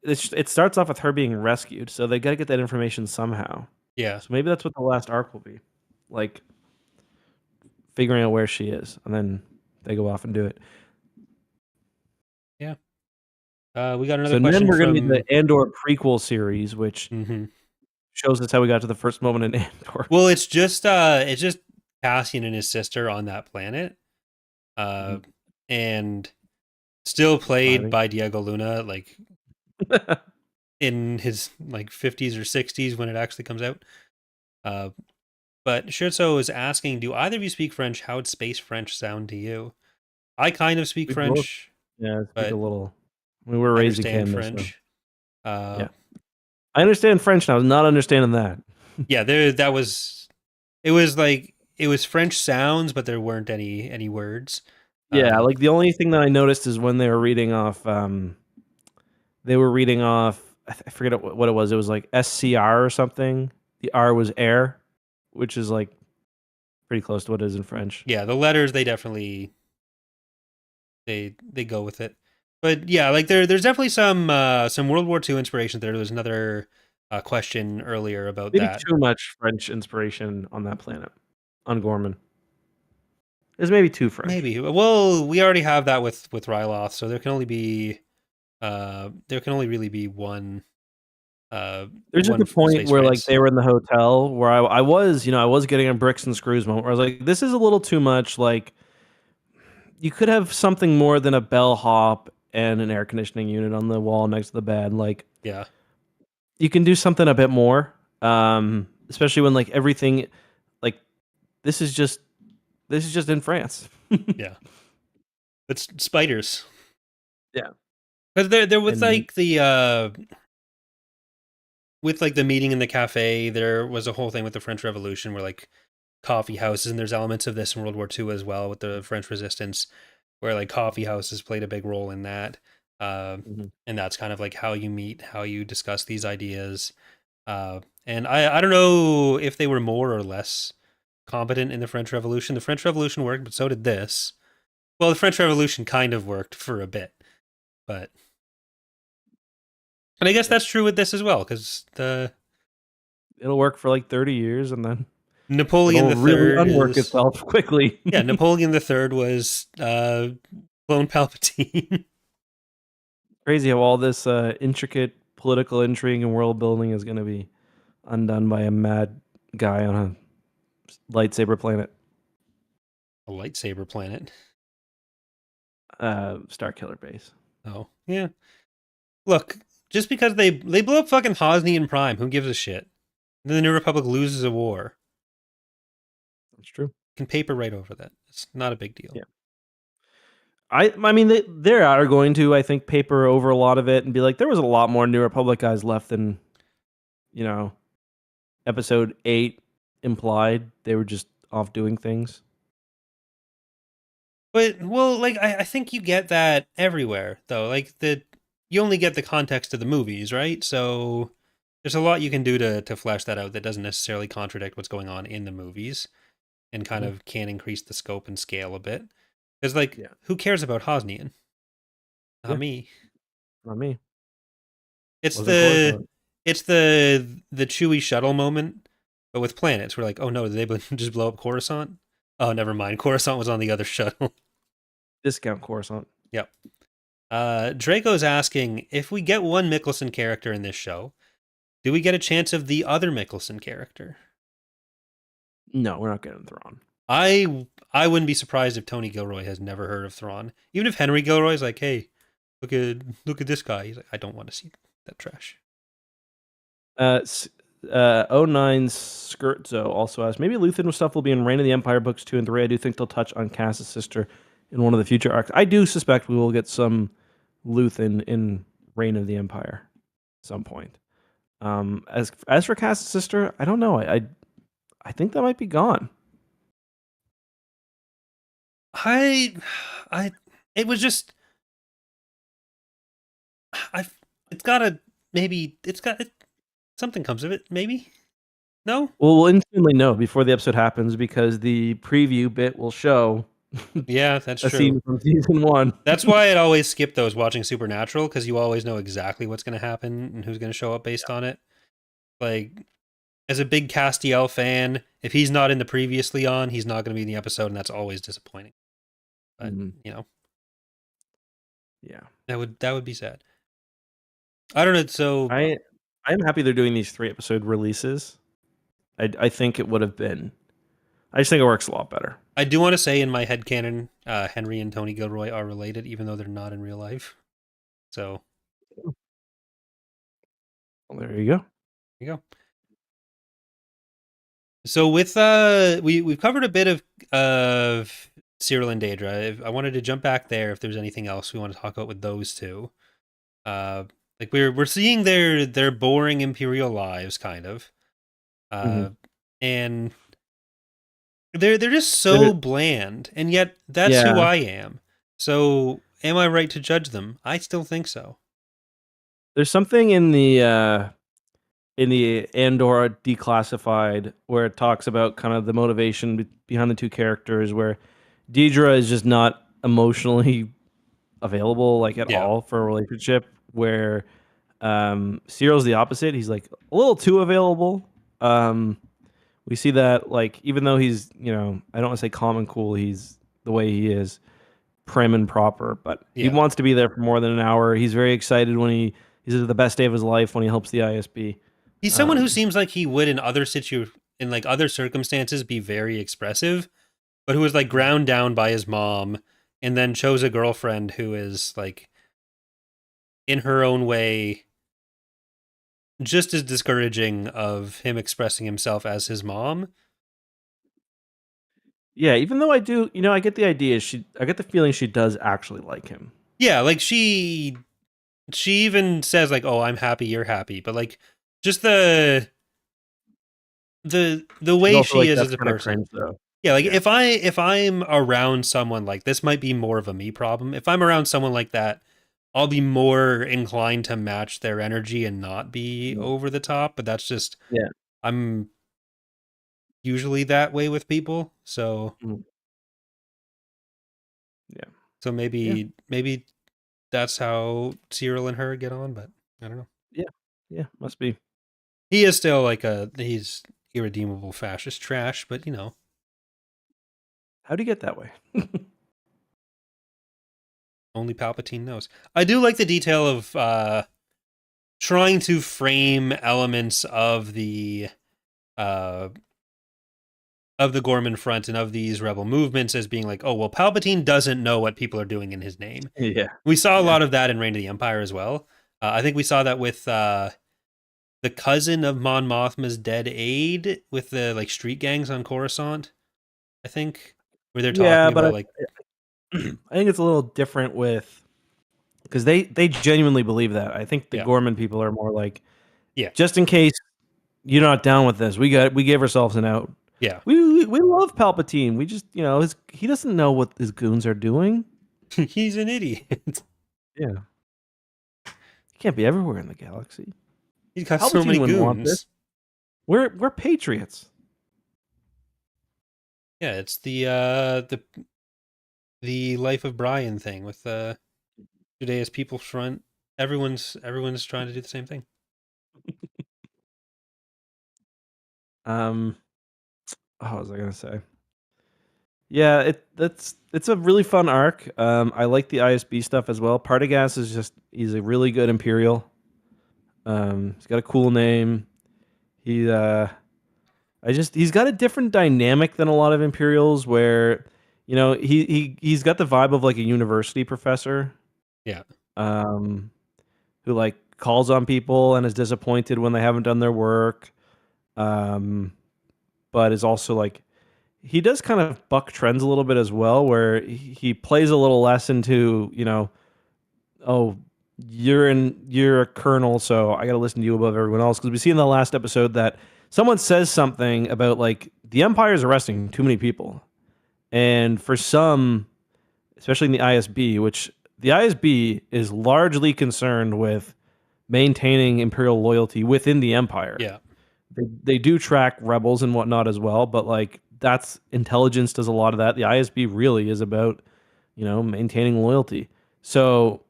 [SPEAKER 2] it starts off with her being rescued, so they got to get that information somehow.
[SPEAKER 1] Yeah.
[SPEAKER 2] So maybe that's what the last arc will be, like figuring out where she is, and then they go off and do it.
[SPEAKER 1] Yeah. We got another
[SPEAKER 2] So
[SPEAKER 1] question
[SPEAKER 2] then we're
[SPEAKER 1] from
[SPEAKER 2] going to need the Andor prequel series, which shows us how we got to the first moment in Andor.
[SPEAKER 1] Well, it's just Cassian and his sister on that planet, and still played by Diego Luna, like in his like 50s or 60s when it actually comes out. But Shirtso is asking, do either of you speak French? How would space French sound to you? I kind of speak French.
[SPEAKER 2] Yeah, speak
[SPEAKER 1] but
[SPEAKER 2] a little. We were raised in Canada,
[SPEAKER 1] French.
[SPEAKER 2] So. Yeah, I understand French now. I was not understanding that.
[SPEAKER 1] Yeah, it was French sounds, but there weren't any words.
[SPEAKER 2] Yeah, like the only thing that I noticed is when they were reading off. They were reading off. I forget what it was. It was like SCR or something. The R was air, which is like pretty close to what it is in French.
[SPEAKER 1] Yeah, the letters they definitely they go with it. But yeah, like there's definitely some World War II inspiration there. There was another question earlier about
[SPEAKER 2] Maybe
[SPEAKER 1] that.
[SPEAKER 2] too much French inspiration on that planet, on Gorman. There's maybe too French.
[SPEAKER 1] Maybe. Well, we already have that with Ryloth, so there can only really be one.
[SPEAKER 2] There's just a point where like they were in the hotel where I was getting a bricks and screws moment where I was like, this is a little too much. Like, you could have something more than a bellhop and an air conditioning unit on the wall next to the bed. Like,
[SPEAKER 1] yeah,
[SPEAKER 2] you can do something a bit more, especially when like everything, like this is just in France.
[SPEAKER 1] Yeah, it's spiders.
[SPEAKER 2] Yeah,
[SPEAKER 1] because there was like the with like the meeting in the cafe, there was a whole thing with the French Revolution where like coffee houses, and there's elements of this in World War II as well with the French Resistance, where like coffee houses played a big role in that. And that's kind of like how you meet, how you discuss these ideas. And I don't know if they were more or less competent in the French Revolution. The French Revolution worked, but so did this. Well, the French Revolution kind of worked for a bit, but and I guess that's true with this as well, because
[SPEAKER 2] it'll work for like 30 years and then
[SPEAKER 1] Napoleon the
[SPEAKER 2] really
[SPEAKER 1] Third
[SPEAKER 2] unwork itself quickly.
[SPEAKER 1] Yeah, Napoleon the Third was clone Palpatine.
[SPEAKER 2] Crazy how all this intricate political intrigue and world building is going to be undone by a mad guy on a lightsaber planet.
[SPEAKER 1] A lightsaber planet.
[SPEAKER 2] Star Killer base.
[SPEAKER 1] Oh, yeah. Look, just because they blew up fucking Hosnian Prime, who gives a shit? And then the New Republic loses a war.
[SPEAKER 2] That's true.
[SPEAKER 1] Can paper right over that. It's not a big deal.
[SPEAKER 2] Yeah. I mean, they are going to, I think, paper over a lot of it and be like, there was a lot more New Republic guys left than, episode 8 implied. They were just off doing things.
[SPEAKER 1] But, well, like, I think you get that everywhere, though. Like, you only get the context of the movies, right? So there's a lot you can do to flesh that out that doesn't necessarily contradict what's going on in the movies and kind of can increase the scope and scale a bit. Because, like, who cares about Hosnian? Not me.
[SPEAKER 2] Not me.
[SPEAKER 1] It's the Chewie shuttle moment, but with planets. We're like, oh no, did they just blow up Coruscant? Oh, never mind. Coruscant was on the other shuttle.
[SPEAKER 2] Discount Coruscant.
[SPEAKER 1] Yep. Draco's asking, if we get one Mikkelsen character in this show, do we get a chance of the other Mikkelsen character?
[SPEAKER 2] No, we're not getting Thrawn.
[SPEAKER 1] I wouldn't be surprised if Tony Gilroy has never heard of Thrawn. Even if Henry Gilroy's like, hey, look at this guy. He's like, I don't want to see that trash.
[SPEAKER 2] 09 Skirtzo also asked, maybe Luthen stuff will be in Reign of the Empire books 2 and 3. I do think they'll touch on Cass's sister in one of the future arcs. I do suspect we will get some Luthen in Reign of the Empire at some point. As for Cass's sister, I don't know. I think that might be gone.
[SPEAKER 1] It was just something comes of it, maybe. No?
[SPEAKER 2] Well, we'll instantly know before the episode happens because the preview bit will show.
[SPEAKER 1] Yeah, that's
[SPEAKER 2] a
[SPEAKER 1] true.
[SPEAKER 2] Scene from season 1.
[SPEAKER 1] That's why I'd always skip those watching Supernatural, because you always know exactly what's going to happen and who's going to show up based on it. Like, as a big Castiel fan, if he's not in the previously on, he's not going to be in the episode, and that's always disappointing. But
[SPEAKER 2] yeah,
[SPEAKER 1] that would be sad. I don't know. So
[SPEAKER 2] I am happy they're doing these 3-episode releases. I think it would have been. I just think it works a lot better.
[SPEAKER 1] I do want to say in my headcanon, Henry and Tony Gilroy are related, even though they're not in real life. So,
[SPEAKER 2] well, there you go.
[SPEAKER 1] There you go. So with we've covered a bit of Syreill and Daedra. I wanted to jump back there if there's anything else we want to talk about with those two. Like we're seeing their boring Imperial lives, kind of, and they're just so bland, and yet that's who I am. So am I right to judge them? I still think so.
[SPEAKER 2] There's something in the Andor Declassified where it talks about kind of the motivation behind the two characters, where Daedra is just not emotionally available like at all for a relationship, where Syreill's the opposite. He's like a little too available. We see that, like, even though he's, I don't want to say calm and cool, he's the way he is, prim and proper, but he wants to be there for more than an hour. He's very excited when he's at the best day of his life when he helps the ISB.
[SPEAKER 1] He's someone who seems like he would in other circumstances be very expressive, but who was like ground down by his mom and then chose a girlfriend who is like in her own way just as discouraging of him expressing himself as his mom.
[SPEAKER 2] Yeah, even though I do, I get the idea. I get the feeling she does actually like him.
[SPEAKER 1] Yeah, like she even says like, "Oh, I'm happy, you're happy," but like just the way she is as a person.
[SPEAKER 2] Cringe,
[SPEAKER 1] yeah, like if I'm around someone like this, might be more of a me problem. If I'm around someone like that, I'll be more inclined to match their energy and not be over the top. But that's just I'm usually that way with people. So so maybe that's how Syreill and her get on, but I don't know.
[SPEAKER 2] Yeah, must be.
[SPEAKER 1] He is still like he's irredeemable fascist trash, but
[SPEAKER 2] How'd he get that way?
[SPEAKER 1] Only Palpatine knows. I do like the detail of trying to frame elements of the Gorman front and of these rebel movements as being like, oh, well, Palpatine doesn't know what people are doing in his name.
[SPEAKER 2] Yeah.
[SPEAKER 1] We saw a lot of that in Reign of the Empire as well. I think we saw that with the cousin of Mon Mothma's dead aide with the like street gangs on Coruscant. I think where they're
[SPEAKER 2] Yeah,
[SPEAKER 1] talking
[SPEAKER 2] but
[SPEAKER 1] about like
[SPEAKER 2] I think it's a little different with because they genuinely believe that. I think the
[SPEAKER 1] yeah,
[SPEAKER 2] Gorman people are more like,
[SPEAKER 1] yeah,
[SPEAKER 2] just in case you're not down with this, we gave ourselves an out.
[SPEAKER 1] yeah.
[SPEAKER 2] We love Palpatine. We just he doesn't know what his goons are doing.
[SPEAKER 1] He's an idiot.
[SPEAKER 2] Yeah, he can't be everywhere in the galaxy.
[SPEAKER 1] He's got so
[SPEAKER 2] Palpatine
[SPEAKER 1] many
[SPEAKER 2] wouldn't want this.
[SPEAKER 1] goons.
[SPEAKER 2] We're patriots.
[SPEAKER 1] Yeah, it's the Life of Brian thing with Judea's People Front. Everyone's trying to do the same thing.
[SPEAKER 2] What was I gonna say? Yeah, it's a really fun arc. I like the ISB stuff as well. Partagas he's a really good Imperial. He's got a cool name. He he's got a different dynamic than a lot of Imperials where he's got the vibe of like a university professor.
[SPEAKER 1] Yeah.
[SPEAKER 2] Who like calls on people and is disappointed when they haven't done their work. But is also like he does kind of buck trends a little bit as well, where he plays a little less into, oh, you're a colonel, so I got to listen to you above everyone else. Because we see in the last episode that someone says something about like the Empire is arresting too many people, and for some, especially in the ISB, which the ISB is largely concerned with maintaining Imperial loyalty within the Empire.
[SPEAKER 1] Yeah.
[SPEAKER 2] They do track rebels and whatnot as well, but like that's intelligence does a lot of that. The ISB really is about, maintaining loyalty. So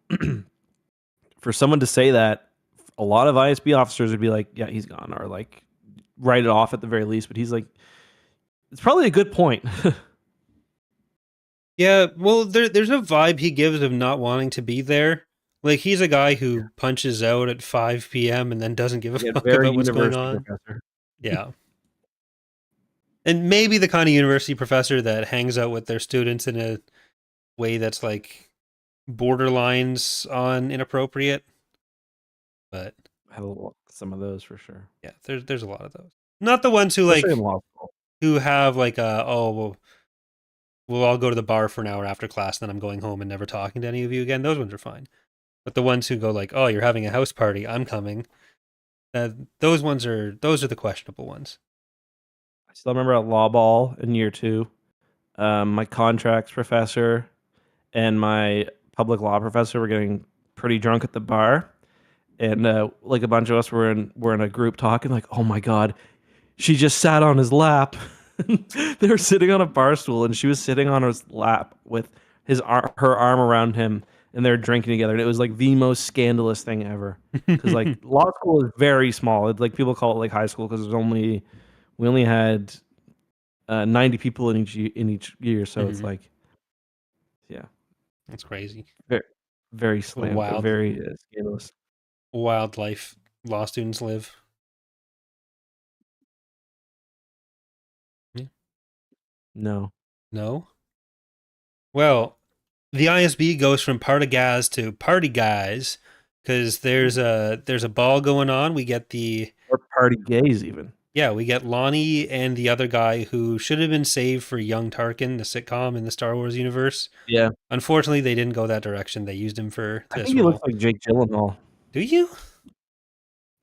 [SPEAKER 2] for someone to say that, a lot of ISB officers would be like, yeah, he's gone, or like write it off at the very least. But he's like, it's probably a good point.
[SPEAKER 1] Yeah, well, there's a vibe he gives of not wanting to be there. Like he's a guy who punches out at 5 p.m. and then doesn't give a fuck
[SPEAKER 2] very
[SPEAKER 1] about what's going
[SPEAKER 2] university
[SPEAKER 1] on.
[SPEAKER 2] professor.
[SPEAKER 1] Yeah. And maybe the kind of university professor that hangs out with their students in a way that's like borderlines on inappropriate. But
[SPEAKER 2] I have some of those for sure.
[SPEAKER 1] yeah, there's a lot of those. Not the ones who
[SPEAKER 2] Especially
[SPEAKER 1] like
[SPEAKER 2] in law school.
[SPEAKER 1] who have like well, we'll all go to the bar for an hour after class, then I'm going home and never talking to any of you again. Those ones are fine. But the ones who go like, oh, you're having a house party, I'm coming. Those are the questionable ones.
[SPEAKER 2] I still remember at law ball in year 2, my contracts professor and my public law professor were getting pretty drunk at the bar, and like a bunch of us were in a group talking like, oh my god, she just sat on his lap. They were sitting on a bar stool and she was sitting on his lap with her arm around him, and they're drinking together, and it was like the most scandalous thing ever. Because like law school is very small. It's like people call it like high school because we only had 90 people in each year, so it's like, yeah,
[SPEAKER 1] that's crazy.
[SPEAKER 2] very very slam,
[SPEAKER 1] Wild,
[SPEAKER 2] very scandalous.
[SPEAKER 1] wild life law students live. Yeah.
[SPEAKER 2] No.
[SPEAKER 1] Well, the ISB goes from Partagaz to Party Guys because there's a ball going on. We get
[SPEAKER 2] Or party gays even.
[SPEAKER 1] we get Lonnie and the other guy who should have been saved for Young Tarkin, the sitcom in the Star Wars universe.
[SPEAKER 2] Yeah.
[SPEAKER 1] Unfortunately, they didn't go that direction. They used him for
[SPEAKER 2] I
[SPEAKER 1] this
[SPEAKER 2] think he looks
[SPEAKER 1] role.
[SPEAKER 2] like Jake Gyllenhaal.
[SPEAKER 1] Do you?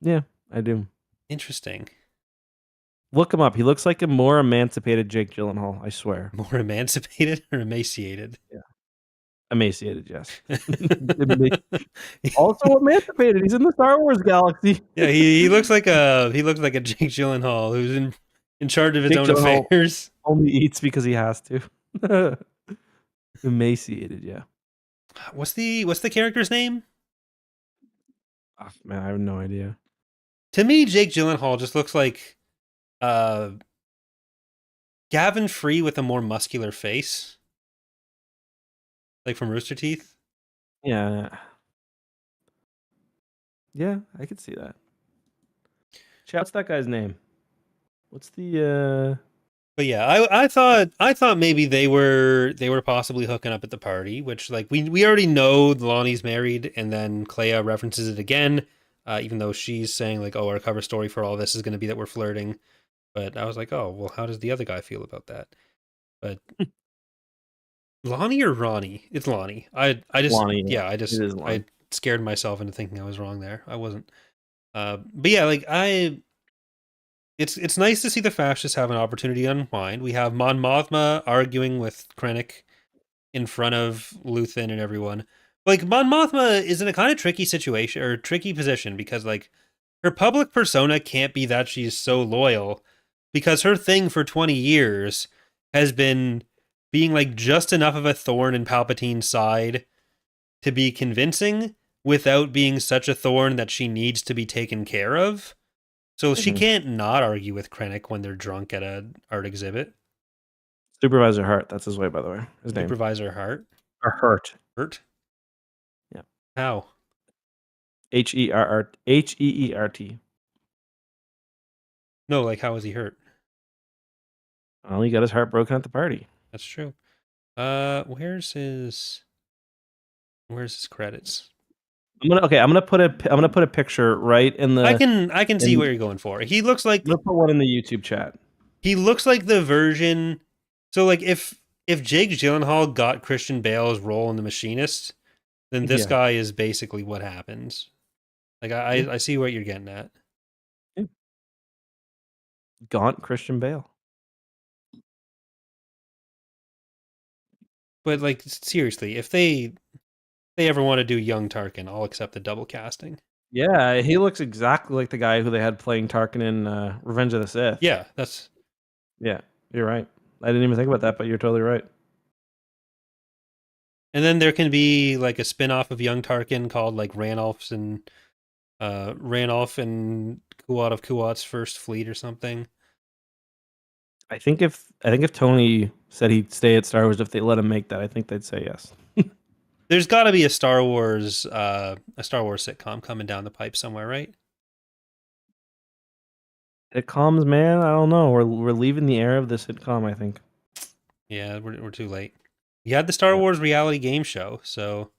[SPEAKER 2] Yeah, I do.
[SPEAKER 1] Interesting.
[SPEAKER 2] Look him up. He looks like a more emancipated Jake Gyllenhaal, I swear.
[SPEAKER 1] More emancipated or emaciated?
[SPEAKER 2] Yeah. Emaciated, yes. Also emancipated. He's in the Star Wars galaxy.
[SPEAKER 1] Yeah, he looks like a Jake Gyllenhaal who's in charge of his
[SPEAKER 2] Jake
[SPEAKER 1] own
[SPEAKER 2] Gyllenhaal
[SPEAKER 1] affairs.
[SPEAKER 2] Only eats because he has to. Emaciated, yeah.
[SPEAKER 1] What's the character's name?
[SPEAKER 2] Oh, man, I have no idea.
[SPEAKER 1] To me, Jake Gyllenhaal just looks like Gavin Free with a more muscular face. Like from Rooster Teeth?
[SPEAKER 2] Yeah. Yeah, I could see that. Chat, what's that guy's name? What's the
[SPEAKER 1] But yeah, I thought maybe they were possibly hooking up at the party, which like we already know Lonnie's married, and then Clea references it again, even though she's saying like, oh, our cover story for all this is going to be that we're flirting. But I was like, oh, well, how does the other guy feel about that? But Lonnie or Ronnie? It's Lonnie. I just
[SPEAKER 2] Lonnie,
[SPEAKER 1] yeah,
[SPEAKER 2] it is
[SPEAKER 1] I
[SPEAKER 2] Lonnie.
[SPEAKER 1] scared myself into thinking I was wrong there. I wasn't. But yeah, like I it's nice to see the fascists have an opportunity to unwind. We have Mon Mothma arguing with Krennic in front of Luthen and everyone. Like Mon Mothma is in a kind of tricky situation or tricky position because like her public persona can't be that she's so loyal because her thing for 20 years has been being like just enough of a thorn in Palpatine's side to be convincing without being such a thorn that she needs to be taken care of. So she
[SPEAKER 2] Mhm.
[SPEAKER 1] can't not argue with Krennic when they're drunk at an art exhibit.
[SPEAKER 2] Supervisor Hart, that's his way, by the way. His name.
[SPEAKER 1] Supervisor Hart.
[SPEAKER 2] Or Hurt.
[SPEAKER 1] Hurt?
[SPEAKER 2] Yeah.
[SPEAKER 1] How?
[SPEAKER 2] Heert.
[SPEAKER 1] No, like how was he hurt?
[SPEAKER 2] Well, he got his heart broken at the party.
[SPEAKER 1] That's true. Where's his credits?
[SPEAKER 2] I'm gonna put a picture right in the.
[SPEAKER 1] I can see
[SPEAKER 2] in,
[SPEAKER 1] what you're going for. He looks
[SPEAKER 2] I'm
[SPEAKER 1] like
[SPEAKER 2] gonna put one in the YouTube chat.
[SPEAKER 1] the version. So like if Jake Gyllenhaal got Christian Bale's role in The Machinist, then this
[SPEAKER 2] Yeah.
[SPEAKER 1] guy is basically what happens. Like I see what you're getting at.
[SPEAKER 2] Yeah. Gaunt Christian Bale.
[SPEAKER 1] But like seriously, if they ever want to do young Tarkin, I'll accept the double casting.
[SPEAKER 2] Yeah, he looks exactly like the guy who they had playing Tarkin in Revenge of the Sith.
[SPEAKER 1] Yeah, that's
[SPEAKER 2] Yeah, you're right. I didn't even think about that, but you're totally right.
[SPEAKER 1] and then there can be like a spin-off of young Tarkin called like Ranulph and Kuat of Kuat's First Fleet or something.
[SPEAKER 2] I think if Tony said he'd stay at Star Wars if they let him make that, I think they'd say yes.
[SPEAKER 1] There's got to be a Star Wars sitcom coming down the pipe somewhere, right?
[SPEAKER 2] Sitcoms, man, I don't know. We're leaving the era of the sitcom, I think.
[SPEAKER 1] Yeah, we're too late. You had the Star
[SPEAKER 2] Yeah.
[SPEAKER 1] Wars reality game show, so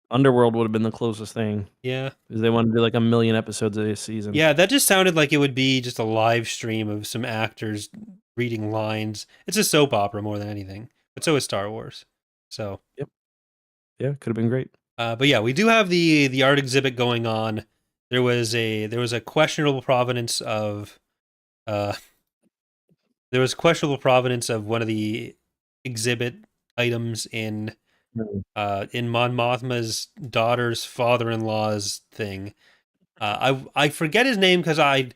[SPEAKER 2] Underworld would have been the closest thing
[SPEAKER 1] yeah.
[SPEAKER 2] because they wanted to do like 1,000,000 episodes of this season.
[SPEAKER 1] Yeah, that just sounded like it would be just a live stream of some actors reading lines. It's a soap opera more than anything, but so is Star Wars. So,
[SPEAKER 2] Yep. Yeah, could have been great.
[SPEAKER 1] but yeah, we do have the art exhibit going on. There was a questionable provenance of uh, there was questionable provenance of one of the exhibit items in Mon Mothma's daughter's father-in-law's thing. I forget his name because I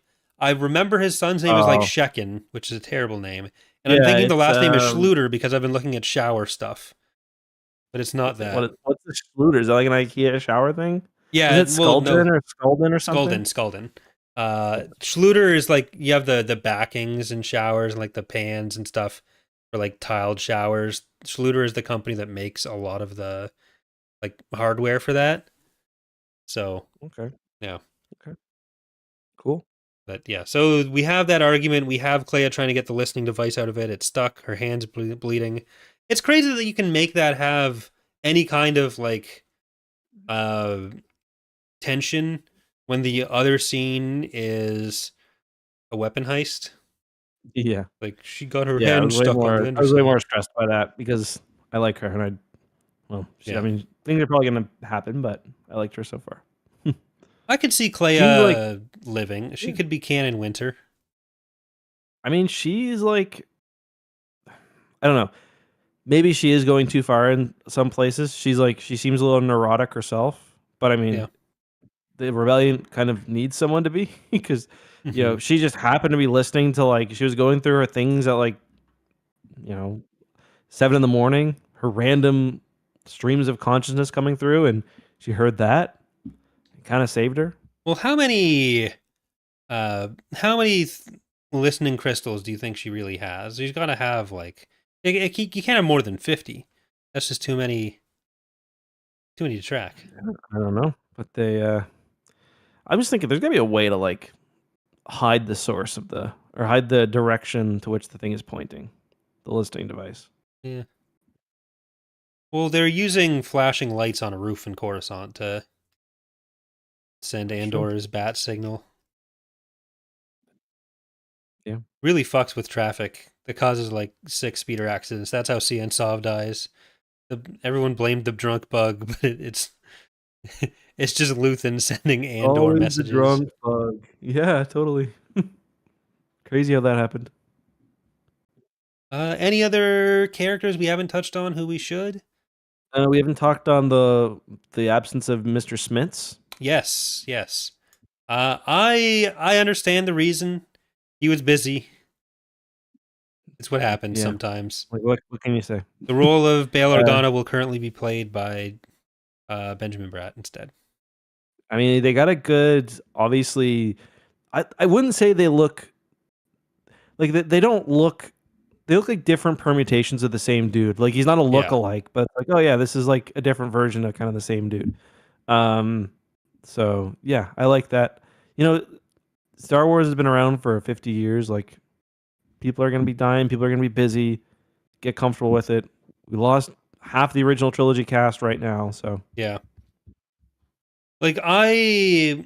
[SPEAKER 1] remember his son's name is like
[SPEAKER 2] Oh,
[SPEAKER 1] Shekin, which is a terrible name, and I'm
[SPEAKER 2] yeah,
[SPEAKER 1] thinking the
[SPEAKER 2] it's
[SPEAKER 1] last name is Schluter because I've been looking at shower stuff, but it's not that.
[SPEAKER 2] what's the Schluter? Is that like an IKEA shower thing? Is
[SPEAKER 1] Yeah,
[SPEAKER 2] it
[SPEAKER 1] well, no,
[SPEAKER 2] Skulden or something?
[SPEAKER 1] Skulden. Schluter is like you have the backings and showers and like the pans and stuff for like tiled showers. Schluter is the company that makes a lot of the like hardware for that. So
[SPEAKER 2] Okay.
[SPEAKER 1] yeah.
[SPEAKER 2] Okay. Cool.
[SPEAKER 1] But yeah, so we have that argument. We have Clea trying to get the listening device out of it. It's stuck. Her hand's bleeding. It's crazy that you can make that have any kind of like uh tension when the other scene is a weapon heist.
[SPEAKER 2] Yeah.
[SPEAKER 1] Like she got her
[SPEAKER 2] Yeah,
[SPEAKER 1] hand stuck on the
[SPEAKER 2] I was way more
[SPEAKER 1] underside.
[SPEAKER 2] stressed by that because I like her and I
[SPEAKER 1] Yeah,
[SPEAKER 2] mean, things are probably gonna happen, but I liked her so far.
[SPEAKER 1] I could see
[SPEAKER 2] She's like,
[SPEAKER 1] Clea living. She
[SPEAKER 2] yeah.
[SPEAKER 1] could be Canon Winter.
[SPEAKER 2] I mean, she's like, I don't know. Maybe she is going too far in some places. She seems a little neurotic herself, but I mean,
[SPEAKER 1] Yeah.
[SPEAKER 2] the rebellion kind of needs someone to be because
[SPEAKER 1] Hmm.
[SPEAKER 2] she just happened to be listening to like she was going through her things at like you know 7 in the morning, her random streams of consciousness coming through, and she heard that. It kind of saved her.
[SPEAKER 1] Well, how many listening crystals do you think she really has? She's got to have like you can't have more than 50. That's just too many to track.
[SPEAKER 2] I don't know, but I'm just thinking there's gotta be a way to like hide the source of or hide the direction to which the thing is pointing, the listing device.
[SPEAKER 1] Yeah. Well, they're using flashing lights on a roof in Coruscant to send Andor's bat signal.
[SPEAKER 2] Yeah.
[SPEAKER 1] Really fucks with traffic. That causes like 6 speeder accidents. That's how CN Sov dies. Everyone blamed the drunk bug, but it's it's just Luthen sending Andor
[SPEAKER 2] Always
[SPEAKER 1] messages.
[SPEAKER 2] the drunk bug. Yeah, totally. Crazy how that happened.
[SPEAKER 1] Any other characters we haven't touched on who we should?
[SPEAKER 2] We haven't talked on the absence of Mr. Smiths.
[SPEAKER 1] Yes. I understand the reason. He was busy. It's what happens sometimes.
[SPEAKER 2] Like what can you say?
[SPEAKER 1] The role of Bail Organa will currently be played by Benjamin Bratt instead.
[SPEAKER 2] I mean, they got a good, obviously. I wouldn't say they look like they don't look. They look like different permutations of the same dude. Like he's not a look-alike, but like, oh yeah, this is like a different version of kind of the same dude. So yeah, I like that. You know, Star Wars has been around for 50 years. Like people are gonna be dying, people are gonna be busy. Get comfortable with it. We lost half the original trilogy cast right now, so
[SPEAKER 1] yeah. Like I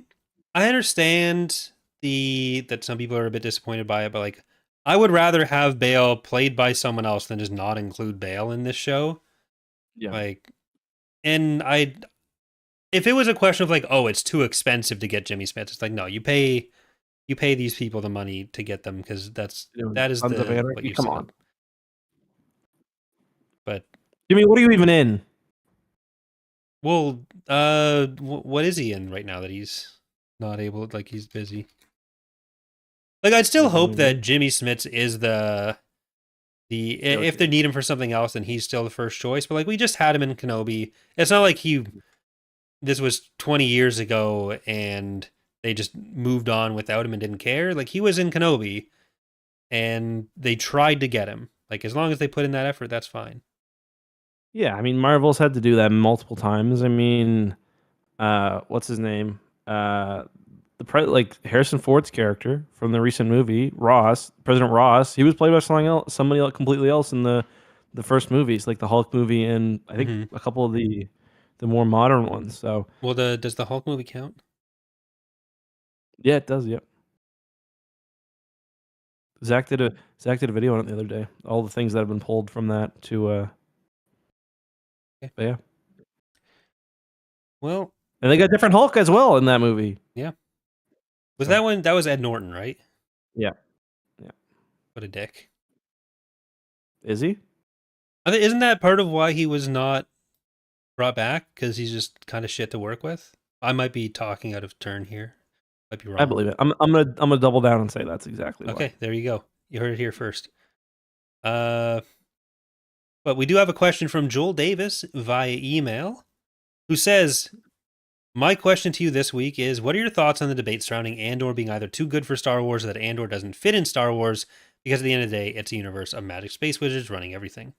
[SPEAKER 1] understand that some people are a bit disappointed by it, but like I would rather have Bail played by someone else than just not include Bail in this show.
[SPEAKER 2] yeah.
[SPEAKER 1] Like, and if it was a question of like, oh, it's too expensive to get Jimmy Smith, it's like, no, you pay these people the money to get them because that is
[SPEAKER 2] Sons of
[SPEAKER 1] what
[SPEAKER 2] Anarchy.
[SPEAKER 1] you
[SPEAKER 2] Come
[SPEAKER 1] said.
[SPEAKER 2] on.
[SPEAKER 1] But
[SPEAKER 2] Jimmy, what are you even in?
[SPEAKER 1] well, what is he in right now that he's not able? Like he's busy. Like I'd still hope that Jimmy Smits is the if they need him for something else, then he's still the first choice. But like we just had him in Kenobi. It's not like this was 20 years ago and they just moved on without him and didn't care. Like he was in Kenobi, and they tried to get him. Like as long as they put in that effort, that's fine.
[SPEAKER 2] Yeah, I mean Marvel's had to do that multiple times. I mean, what's his name? Like Harrison Ford's character from the recent movie, President Ross, he was played by somebody else, completely else in the first movies, like the Hulk movie and I think a couple of the more modern ones. So,
[SPEAKER 1] well, does the Hulk movie count?
[SPEAKER 2] Yeah, it does. Yep. Zach did a video on it the other day. All the things that have been pulled from that to.
[SPEAKER 1] Okay.
[SPEAKER 2] But yeah.
[SPEAKER 1] Well,
[SPEAKER 2] and they got different Hulk as well in that movie.
[SPEAKER 1] Yeah. Was that one? That was Ed Norton, right?
[SPEAKER 2] Yeah.
[SPEAKER 1] What a dick.
[SPEAKER 2] Is he?
[SPEAKER 1] Isn't that part of why he was not brought back? Because he's just kind of shit to work with? I might be talking out of turn here. Might be wrong.
[SPEAKER 2] I believe it. I'm gonna double down and say that's exactly why.
[SPEAKER 1] Okay, there you go. You heard it here first. But we do have a question from Joel Davis via email, who says, my question to you this week is, what are your thoughts on the debate surrounding Andor being either too good for Star Wars or that Andor doesn't fit in Star Wars because at the end of the day, it's a universe of magic space wizards running everything?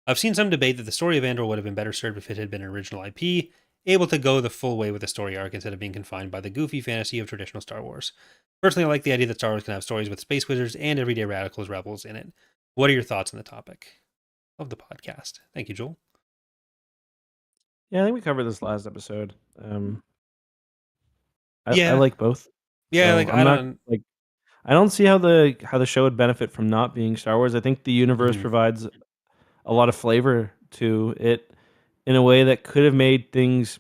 [SPEAKER 1] I've seen some debate that the story of Andor would have been better served if it had been an original IP, able to go the full way with the story arc instead of being confined by the goofy fantasy of traditional Star Wars. Personally, I like the idea that Star Wars can have stories with space wizards and everyday radicals rebels in it. What are your thoughts on the topic of the podcast? Thank you, Joel.
[SPEAKER 2] Yeah, I think we covered this last episode. I like both.
[SPEAKER 1] Yeah,
[SPEAKER 2] so I don't see how the show would benefit from not being Star Wars. I think the universe provides a lot of flavor to it in a way that could have made things.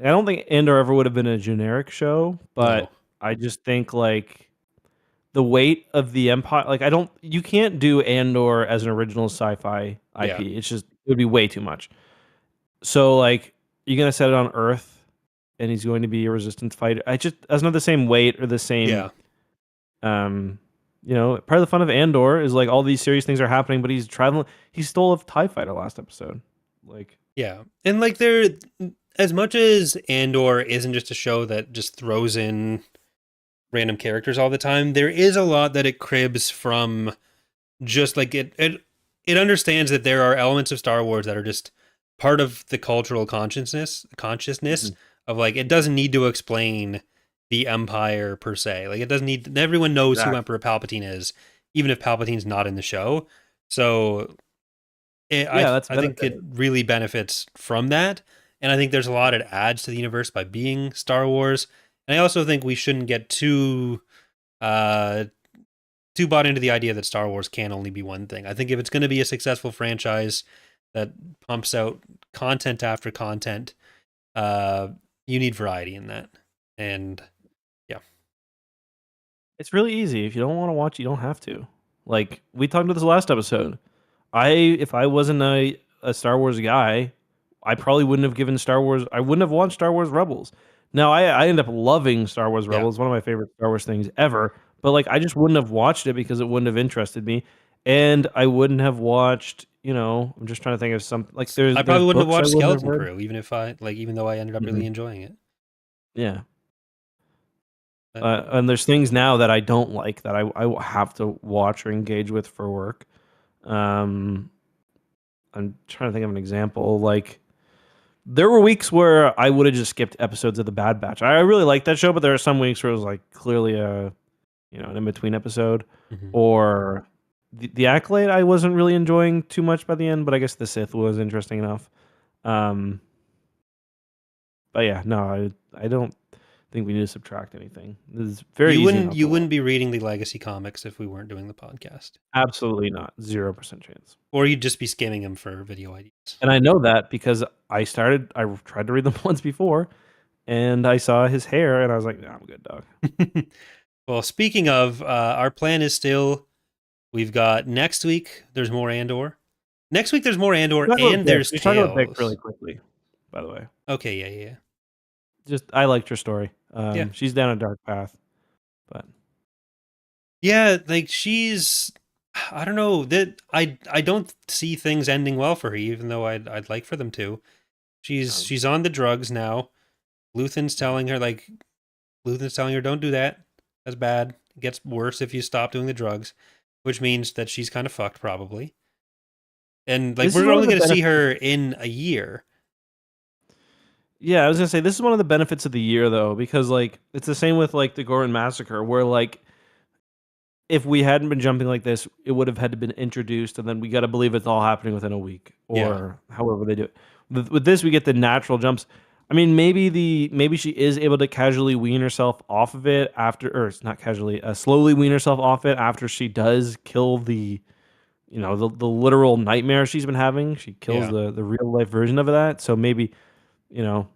[SPEAKER 2] I don't think Andor ever would have been a generic show, but I just think like the weight of the Empire. Like you can't do Andor as an original sci-fi IP. It would be way too much. So like you're gonna set it on Earth. And he's going to be a resistance fighter. That's not the same weight or the same.
[SPEAKER 1] Yeah.
[SPEAKER 2] Part of the fun of Andor is like all these serious things are happening, but he's traveling. He stole a TIE fighter last episode.
[SPEAKER 1] Yeah, and like there, as much as Andor isn't just a show that just throws in random characters all the time, there is a lot that it cribs from. Just like it understands that there are elements of Star Wars that are just part of the cultural consciousness. Of like, it doesn't need to explain the Empire per se. Like it doesn't need everyone knows who
[SPEAKER 2] Exactly.
[SPEAKER 1] Emperor Palpatine is, even if Palpatine's not in the show. So
[SPEAKER 2] Yeah, that's
[SPEAKER 1] I think it
[SPEAKER 2] benefited.
[SPEAKER 1] really benefits from that, and I think there's a lot it adds to the universe by being Star Wars. And I also think we shouldn't get uh, too bought into the idea that Star Wars can only be one thing. I think if it's going to be a successful franchise that pumps out content after content, uh, you need variety in that. And yeah,
[SPEAKER 2] It's really easy. If you don't want to watch, you don't have to. Like we talked about this last episode. If I wasn't a Star Wars guy, I probably wouldn't have given Star Wars. I wouldn't have watched Star Wars Rebels. Now I end up loving Star Wars
[SPEAKER 1] yeah.
[SPEAKER 2] Rebels, one of my favorite Star Wars things ever. But like I just wouldn't have watched it because it wouldn't have interested me, and I wouldn't have watched. I'm just trying to think of some like
[SPEAKER 1] I
[SPEAKER 2] there's
[SPEAKER 1] probably wouldn't have
[SPEAKER 2] books I
[SPEAKER 1] watched
[SPEAKER 2] wouldn't have
[SPEAKER 1] Skeleton
[SPEAKER 2] read.
[SPEAKER 1] Crew, even though I ended up
[SPEAKER 2] Mhm.
[SPEAKER 1] really enjoying it.
[SPEAKER 2] Yeah.
[SPEAKER 1] But
[SPEAKER 2] And there's things now that I don't like that I have to watch or engage with for work. Um, I'm trying to think of an example. Like there were weeks where I would have just skipped episodes of The Bad Batch. I really liked that show, but there are some weeks where it was like clearly an in between episode,
[SPEAKER 1] mhm.
[SPEAKER 2] or the Acolyte I wasn't really enjoying too much by the end, but I guess the Sith was interesting enough. Um, but yeah, no, I don't think we need to subtract anything. This is very easy not to
[SPEAKER 1] You
[SPEAKER 2] watch.
[SPEAKER 1] wouldn't be reading the Legacy comics if we weren't doing the podcast,
[SPEAKER 2] Absolutely not. 0% chance.
[SPEAKER 1] or you'd just be skimming them for video ideas.
[SPEAKER 2] And I know that because I tried to read them once before, and I saw his hair, and I was like, nah, I'm good, dog.
[SPEAKER 1] Well, speaking of, our plan is still we've got next week. There's more Andor. Next week there's more Andor and there's
[SPEAKER 2] We talk about Bix really
[SPEAKER 1] Tales.
[SPEAKER 2] quickly, by the way.
[SPEAKER 1] Okay, yeah.
[SPEAKER 2] Just I liked her story.
[SPEAKER 1] Yeah.
[SPEAKER 2] She's down a dark path, but
[SPEAKER 1] Yeah, like she's I don't know that I don't see things ending well for her, even though I'd like for them to.
[SPEAKER 2] um,
[SPEAKER 1] She's on the drugs now. Luthen's telling her don't do that. That's bad. It gets worse if you stop doing the drugs, which means that she's kind of fucked probably. And like
[SPEAKER 2] this is
[SPEAKER 1] we're
[SPEAKER 2] one of
[SPEAKER 1] only
[SPEAKER 2] the
[SPEAKER 1] going to see
[SPEAKER 2] benefits.
[SPEAKER 1] her in a year.
[SPEAKER 2] Yeah, I was gonna say this is one of the benefits of the year though, because like it's the same with like the Gorman massacre, where like if we hadn't been jumping like this, it would have had to been introduced, and then we got to believe it's all happening within a week
[SPEAKER 1] Yeah.
[SPEAKER 2] or however they do it. With this, we get the natural jumps. I mean, maybe she is able to casually wean herself off of it after, or it's not casually, slowly wean herself off it after she does kill the literal nightmare she's been having. She kills
[SPEAKER 1] Yeah.
[SPEAKER 2] the real life version of that. So you know,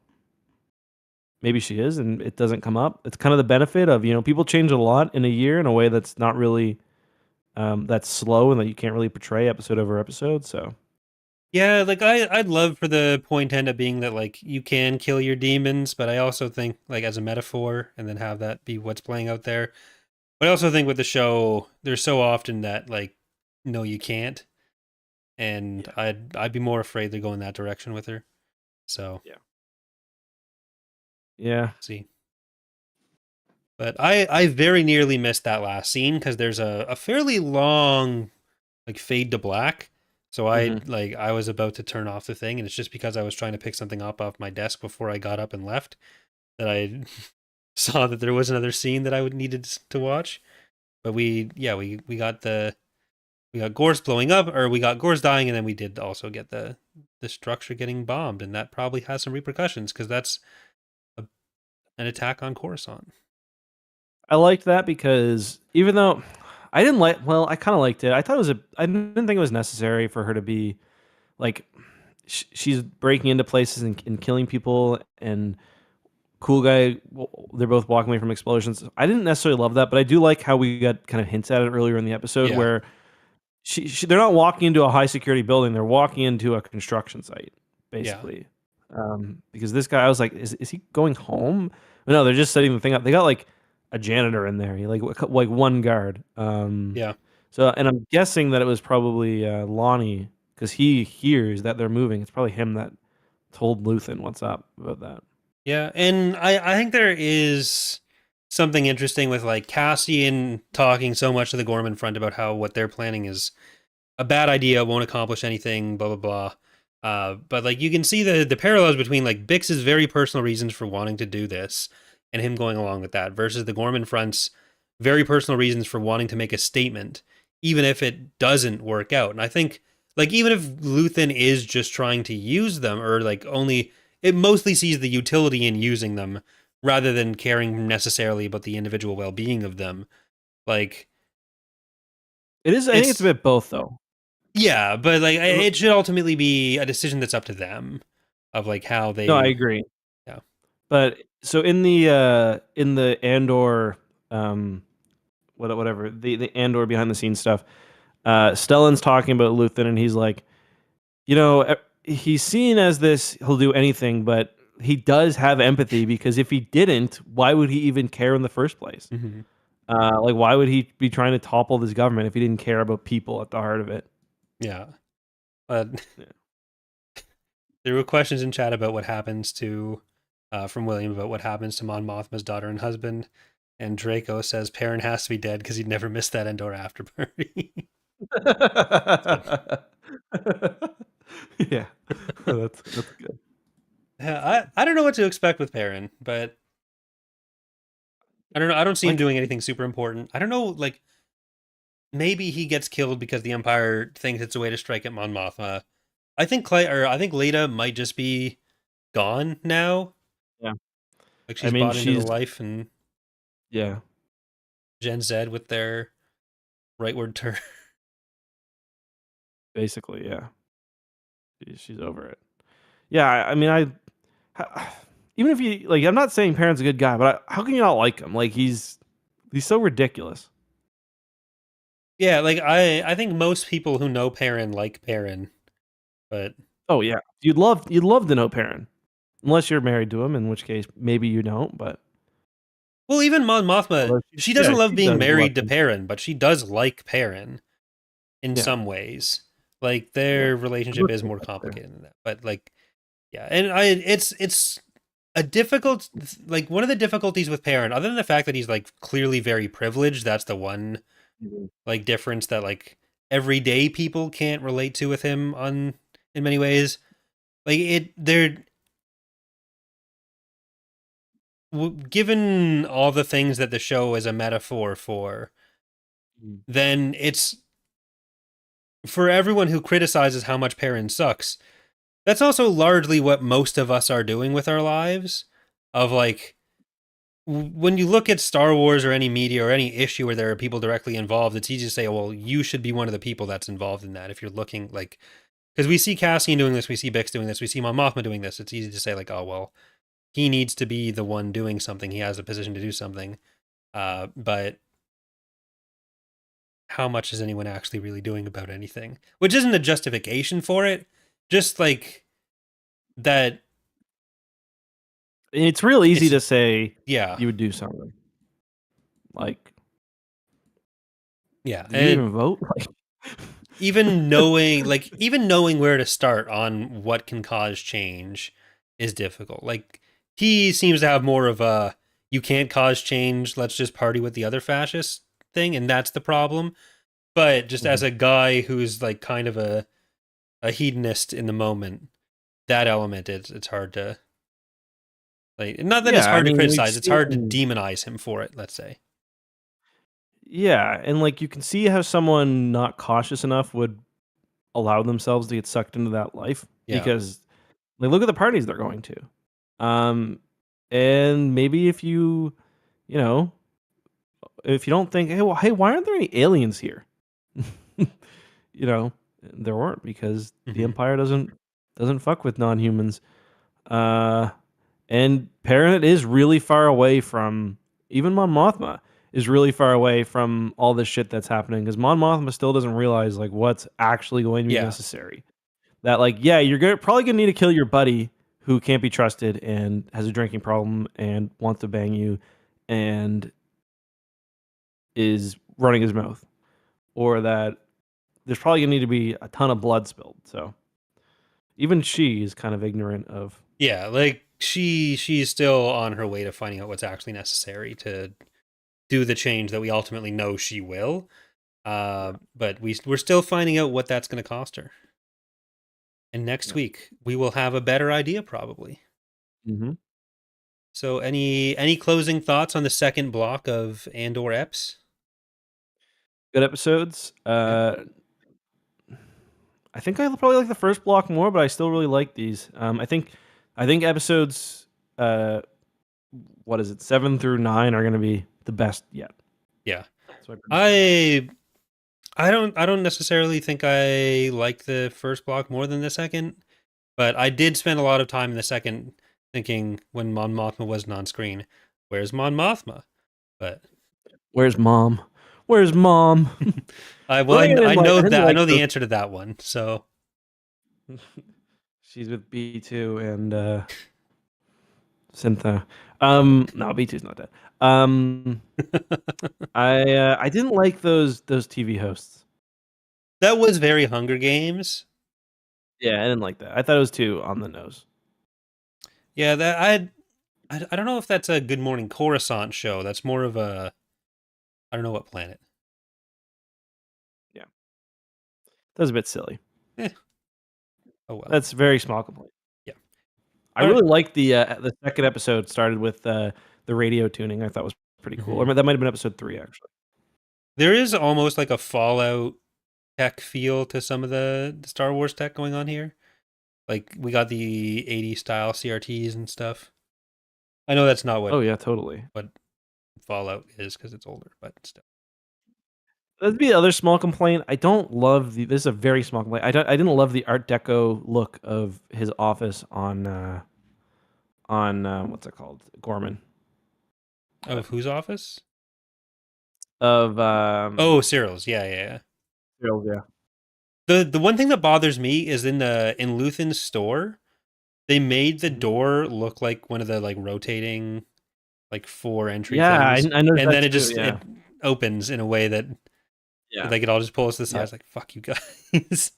[SPEAKER 2] maybe she is, and it doesn't come up. It's kind of the benefit of people change a lot in a year in a way that's not really that's slow and that you can't really portray episode over episode. So
[SPEAKER 1] Yeah, like I'd love for the point to end up being that like you can kill your demons, but I also think like as a metaphor and then have that be what's playing out there. But I also think with the show, there's so often that like no, you can't, and
[SPEAKER 2] yeah,
[SPEAKER 1] I'd be more afraid they're going that direction with her. So
[SPEAKER 2] yeah, yeah.
[SPEAKER 1] see, but I very nearly missed that last scene because there's a fairly long like fade to black. So
[SPEAKER 2] Hmm.
[SPEAKER 1] I was about to turn off the thing, and it's just because I was trying to pick something up off my desk before I got up and left that I saw that there was another scene that I would needed to watch. But we got we got Gorse blowing up, or we got Gorse dying, and then we did also get the structure getting bombed, and that probably has some repercussions because that's a, an attack on Coruscant.
[SPEAKER 2] I liked that because even though I didn't like, well, I kind of liked it. I didn't think it was necessary for her to be like she's breaking into places and killing people and cool guy. They're both walking away from explosions. I didn't necessarily love that, but I do like how we got kind of hints at it earlier in the episode
[SPEAKER 1] Yeah,
[SPEAKER 2] where they're not walking into a high security building. They're walking into a construction site,
[SPEAKER 1] yeah,
[SPEAKER 2] basically. Because this guy, I was like, is he going home? But no, they're just setting the thing up. They got like a janitor in there, like one guard.
[SPEAKER 1] yeah.
[SPEAKER 2] So, and I'm guessing that it was probably Lonnie because he hears that they're moving. It's probably him that told Luthen what's up about that.
[SPEAKER 1] Yeah, and I think there is something interesting with like Cassian talking so much to the Gorman front about how what they're planning is a bad idea, won't accomplish anything, blah blah blah. But like you can see the parallels between like Bix's very personal reasons for wanting to do this and him going along with that, versus the Gorman front's very personal reasons for wanting to make a statement, even if it doesn't work out. And I think, like, even if Luthen is just trying to use them, or like only, it mostly sees the utility in using them rather than caring necessarily about the individual well-being of them. Like,
[SPEAKER 2] It is. I think it's a bit both, though.
[SPEAKER 1] yeah, but like it should ultimately be a decision that's up to them, of like how
[SPEAKER 2] No, I
[SPEAKER 1] they.
[SPEAKER 2] agree.
[SPEAKER 1] Yeah.
[SPEAKER 2] But so in the Andor, whatever the Andor behind the scenes stuff, Stellan's talking about Luthen, and he's like, he's seen as this, he'll do anything, but he does have empathy, because if he didn't, why would he even care in the first place?
[SPEAKER 1] Mm-hmm.
[SPEAKER 2] Like, why would he be trying to topple this government if he didn't care about people at the heart of it?
[SPEAKER 1] Yeah.
[SPEAKER 2] Yeah.
[SPEAKER 1] There were questions in chat about what happens to, from William, about what happens to Mon Mothma's daughter and husband. And Draco says Perrin has to be dead because he'd never missed that Endor after party. So,
[SPEAKER 2] yeah, that's good.
[SPEAKER 1] yeah, I don't know what to expect with Perrin, but I don't know. I don't see him doing anything super important. I don't know, like, maybe he gets killed because the Empire thinks it's a way to strike at Mon Mothma. I think I think Leda might just be gone now.
[SPEAKER 2] Yeah,
[SPEAKER 1] Like,
[SPEAKER 2] I
[SPEAKER 1] she's
[SPEAKER 2] mean,
[SPEAKER 1] bought into the life, and
[SPEAKER 2] yeah,
[SPEAKER 1] Gen Z with their rightward turn.
[SPEAKER 2] basically, yeah, she's over it. Yeah, I mean, even if you like, I'm not saying Perrin's a good guy, but how can you not like him? Like, he's so ridiculous.
[SPEAKER 1] Yeah, like I think most people who know Perrin like Perrin, but
[SPEAKER 2] Oh yeah, you'd love to know Perrin, unless you're married to him, in which case maybe you don't. But
[SPEAKER 1] well, even Mon Mothma,
[SPEAKER 2] although
[SPEAKER 1] she doesn't love
[SPEAKER 2] she
[SPEAKER 1] being
[SPEAKER 2] does love
[SPEAKER 1] married to
[SPEAKER 2] him.
[SPEAKER 1] Perrin, but she does like Perrin in
[SPEAKER 2] Yeah,
[SPEAKER 1] some ways. Like,
[SPEAKER 2] yeah.
[SPEAKER 1] their relationship is more complicated than that. But like, yeah, and it's a difficult, like, one of the difficulties with Perrin, other than the fact that he's like clearly very privileged. That's the one
[SPEAKER 2] Mhm.
[SPEAKER 1] like difference that like everyday people can't relate to with him on in many ways. Like, they're given all the things that the show is a metaphor for,
[SPEAKER 2] Mhm.
[SPEAKER 1] then it's for everyone who criticizes how much Perrin sucks. That's also largely what most of us are doing with our lives. Of like, when you look at Star Wars or any media or any issue where there are people directly involved, it's easy to say, oh, well, you should be one of the people that's involved in that. If you're looking like, because we see Cassian doing this, we see Bix doing this, we see Mon Mothma doing this. It's easy to say like, oh, well, he needs to be the one doing something. He has a position to do something. But how much is anyone actually really doing about anything? Which isn't a justification for it. Just like that.
[SPEAKER 2] It's real easy
[SPEAKER 1] It's,
[SPEAKER 2] to say
[SPEAKER 1] yeah,
[SPEAKER 2] you would do something. Like,
[SPEAKER 1] yeah,
[SPEAKER 2] do you
[SPEAKER 1] and
[SPEAKER 2] even vote? Like,
[SPEAKER 1] even knowing where to start on what can cause change is difficult. Like, he seems to have more of a you can't cause change, let's just party with the other fascists thing, and that's the problem. But just as
[SPEAKER 2] Mhm.
[SPEAKER 1] a guy who's like kind of a hedonist in the moment, that element, it's hard to, like, not that it's
[SPEAKER 2] Yeah, I
[SPEAKER 1] hard to
[SPEAKER 2] mean, we've
[SPEAKER 1] criticize, it's hard to
[SPEAKER 2] seen.
[SPEAKER 1] demonize him for it, let's say.
[SPEAKER 2] Yeah, and like you can see how someone not cautious enough would allow themselves to get sucked into that life,
[SPEAKER 1] Yeah.
[SPEAKER 2] because like, look at the parties they're going to. Um, and maybe if you know, if you don't think, hey, well, hey, why aren't there any aliens here? you know, there weren't, because the
[SPEAKER 1] Mm-hmm.
[SPEAKER 2] Empire doesn't fuck with non-humans. Uh, and Parent is really far away from, even Mon Mothma is really far away from all this shit that's happening, because Mon Mothma still doesn't realize like what's actually going to be
[SPEAKER 1] Yeah.
[SPEAKER 2] necessary. That, like, yeah, you're probably gonna need to kill your buddy who can't be trusted and has a drinking problem and wants to bang you and is running his mouth, or that there's probably gonna need to be a ton of blood spilled. So even she is kind of ignorant of.
[SPEAKER 1] Yeah, like she's still on her way to finding out what's actually necessary to do the change that we ultimately know she will. But we're still finding out what that's going to cost her. And next
[SPEAKER 2] Yeah.
[SPEAKER 1] week we will have a better idea, probably.
[SPEAKER 2] Mm-hmm.
[SPEAKER 1] So any closing thoughts on the second block of Andor Eps?
[SPEAKER 2] Good episodes.
[SPEAKER 1] Yep.
[SPEAKER 2] I think I probably like the first block more, but I still really like these. I think episodes, what is it, 7 through 9 are going to be the best yet.
[SPEAKER 1] Yeah.
[SPEAKER 2] So
[SPEAKER 1] I don't necessarily think I like the first block more than the second, but I did spend a lot of time in the second thinking when Mon Mothma wasn't on screen, where's Mon Mothma? But
[SPEAKER 2] Where's mom? Where's mom?
[SPEAKER 1] I
[SPEAKER 2] One thing
[SPEAKER 1] I know
[SPEAKER 2] I didn't
[SPEAKER 1] that I
[SPEAKER 2] like
[SPEAKER 1] know the
[SPEAKER 2] those.
[SPEAKER 1] answer to that one. So
[SPEAKER 2] She's with B2 and Cinta. No, B2's not dead. I didn't like those TV hosts.
[SPEAKER 1] that was very Hunger Games.
[SPEAKER 2] Yeah, I didn't like that. I thought it was too on the nose.
[SPEAKER 1] Yeah, I don't know if that's a Good Morning Coruscant show. That's more of a I don't know what planet.
[SPEAKER 2] Yeah, that was a bit silly.
[SPEAKER 1] Eh, oh well.
[SPEAKER 2] That's a very small complaint.
[SPEAKER 1] Yeah.
[SPEAKER 2] I
[SPEAKER 1] All right.
[SPEAKER 2] really liked the second episode started with the radio tuning. I thought was pretty cool.
[SPEAKER 1] Mhm.
[SPEAKER 2] Or that might have been episode 3 actually.
[SPEAKER 1] There is almost like a Fallout tech feel to some of the Star Wars tech going on here. Like we got the 80s style CRTs and stuff. I know that's not
[SPEAKER 2] Oh yeah, totally.
[SPEAKER 1] what Fallout is because it's older, but still.
[SPEAKER 2] That'd be the other small complaint. I don't love the. This is a very small complaint. I didn't love the Art Deco look of his office on what's it called, Gorman.
[SPEAKER 1] Of whose office?
[SPEAKER 2] Of
[SPEAKER 1] Oh, Syreill's. Yeah, yeah, yeah.
[SPEAKER 2] Syreill, yeah.
[SPEAKER 1] The one thing that bothers me is in Luthen's store, they made the door look like one of the like rotating like 4 entry
[SPEAKER 2] Yeah,
[SPEAKER 1] things.
[SPEAKER 2] I noticed
[SPEAKER 1] And
[SPEAKER 2] that
[SPEAKER 1] then it
[SPEAKER 2] too.
[SPEAKER 1] just
[SPEAKER 2] Yeah,
[SPEAKER 1] it opens in a way that
[SPEAKER 2] yeah,
[SPEAKER 1] like it all just pulls to the side.
[SPEAKER 2] yeah,
[SPEAKER 1] It's like fuck you guys.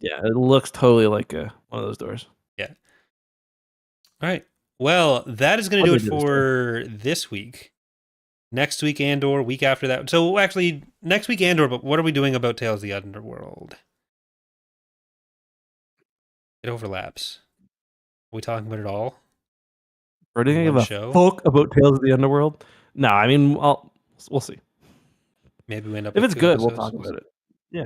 [SPEAKER 2] yeah. It looks totally like one of those doors.
[SPEAKER 1] Yeah. All right. Well, that is going to
[SPEAKER 2] What
[SPEAKER 1] do
[SPEAKER 2] they
[SPEAKER 1] it
[SPEAKER 2] did is cool.
[SPEAKER 1] for this week. Next week, Andor. Week after that. So actually, next week, Andor. But what are we doing about Tales of the Underworld? It overlaps. Are we talking about it all?
[SPEAKER 2] Or do you
[SPEAKER 1] In
[SPEAKER 2] give
[SPEAKER 1] one
[SPEAKER 2] a
[SPEAKER 1] show?
[SPEAKER 2] fuck about Tales of the Underworld? No, I mean, we'll see.
[SPEAKER 1] Maybe we end up
[SPEAKER 2] If
[SPEAKER 1] with
[SPEAKER 2] it's
[SPEAKER 1] 2
[SPEAKER 2] good, we'll
[SPEAKER 1] episodes.
[SPEAKER 2] talk about it. Yeah,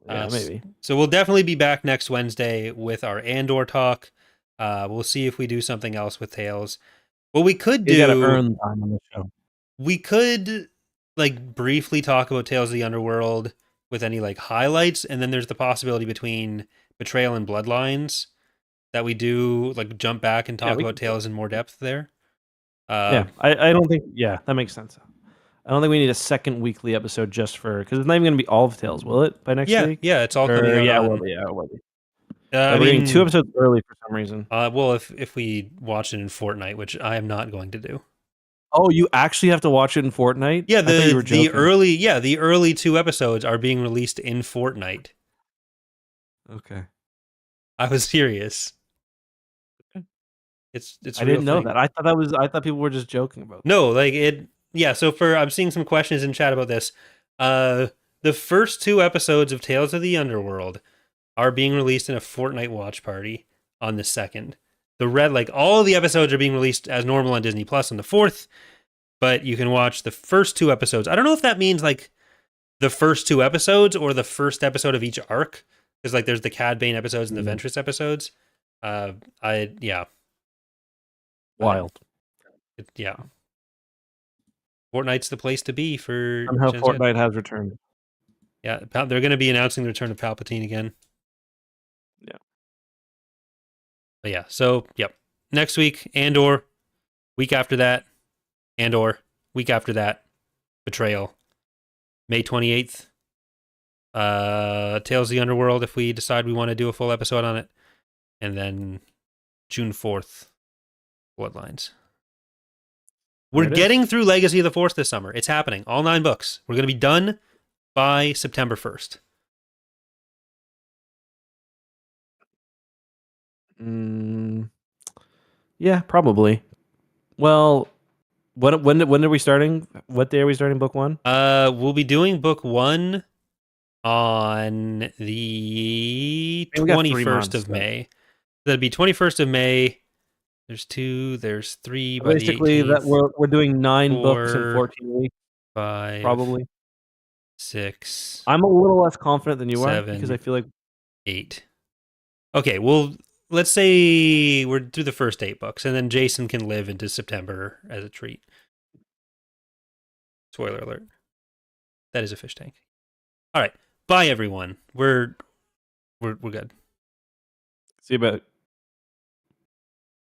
[SPEAKER 1] Uh,
[SPEAKER 2] yeah, maybe.
[SPEAKER 1] so we'll definitely be back next Wednesday with our Andor talk. We'll see if we do something else with Tales. What we could
[SPEAKER 2] You got to
[SPEAKER 1] do,
[SPEAKER 2] earn time on the show.
[SPEAKER 1] we could like briefly talk about Tales of the Underworld with any like highlights, and then there's the possibility between Betrayal and Bloodlines that we do like jump back and
[SPEAKER 2] Yeah,
[SPEAKER 1] talk
[SPEAKER 2] we
[SPEAKER 1] about
[SPEAKER 2] can do it.
[SPEAKER 1] Tales in more depth there.
[SPEAKER 2] Yeah, I don't think. Yeah, that makes sense. I don't think we need a second weekly episode just for because it's not even going to be all of Tales, will it? By next
[SPEAKER 1] Yeah,
[SPEAKER 2] week?
[SPEAKER 1] yeah, it's all coming
[SPEAKER 2] Or
[SPEAKER 1] out
[SPEAKER 2] yeah, it will
[SPEAKER 1] on.
[SPEAKER 2] be. Yeah, it will be.
[SPEAKER 1] I
[SPEAKER 2] We're getting 2
[SPEAKER 1] mean,
[SPEAKER 2] episodes early for some reason.
[SPEAKER 1] well, if we watch it in Fortnite, which I am not going to do.
[SPEAKER 2] Oh, you actually have to watch it in Fortnite?
[SPEAKER 1] Yeah,
[SPEAKER 2] I thought you were joking.
[SPEAKER 1] the early 2 episodes are being released in Fortnite.
[SPEAKER 2] Okay.
[SPEAKER 1] I was serious.
[SPEAKER 2] Okay.
[SPEAKER 1] It's
[SPEAKER 2] I
[SPEAKER 1] a real
[SPEAKER 2] didn't know
[SPEAKER 1] thing.
[SPEAKER 2] that. I thought people were just joking about that.
[SPEAKER 1] No, like it. Yeah. So I'm seeing some questions in chat about this. The first 2 episodes of Tales of the Underworld are being released in a Fortnite watch party on the 2nd. Like all of the episodes are being released as normal on Disney Plus on the 4th, but you can watch the first 2 episodes. I don't know if that means like the first 2 episodes or the first episode of each arc, because like there's the Cad Bane episodes and the Ventress episodes. Yeah.
[SPEAKER 2] Wild.
[SPEAKER 1] Yeah. Fortnite's the place to be for
[SPEAKER 2] Somehow
[SPEAKER 1] Gen Z.
[SPEAKER 2] Fortnite has returned.
[SPEAKER 1] Yeah, they're going to be announcing the return of Palpatine again.
[SPEAKER 2] Yeah.
[SPEAKER 1] But yeah, so yep. Next week, Andor. Week after that, Andor. Week after that, Betrayal. May 28th, Tales of the Underworld, if we decide we want to do a full episode on it. And then June 4th, Bloodlines. We're getting through Legacy of the Force this summer. It's happening. All 9 books. We're going to be done by September 1st.
[SPEAKER 2] Yeah, probably. Well, when are we starting? What day are we starting book 1?
[SPEAKER 1] We'll be doing book 1 on the 21st of May. That'd be 21st of May. There's 2. There's 3 by the
[SPEAKER 2] Basically,
[SPEAKER 1] 18th.
[SPEAKER 2] that we're doing 9 books in
[SPEAKER 1] 4,
[SPEAKER 2] 14 weeks,
[SPEAKER 1] 5,
[SPEAKER 2] probably.
[SPEAKER 1] 6,
[SPEAKER 2] I'm a little less confident than you are
[SPEAKER 1] 7,
[SPEAKER 2] because I feel like
[SPEAKER 1] 8. Okay, well, let's say we're through the first 8 books, and then Jason can live into September as a treat. Spoiler alert. That is a fish tank. All right, bye everyone. We're good.
[SPEAKER 2] see about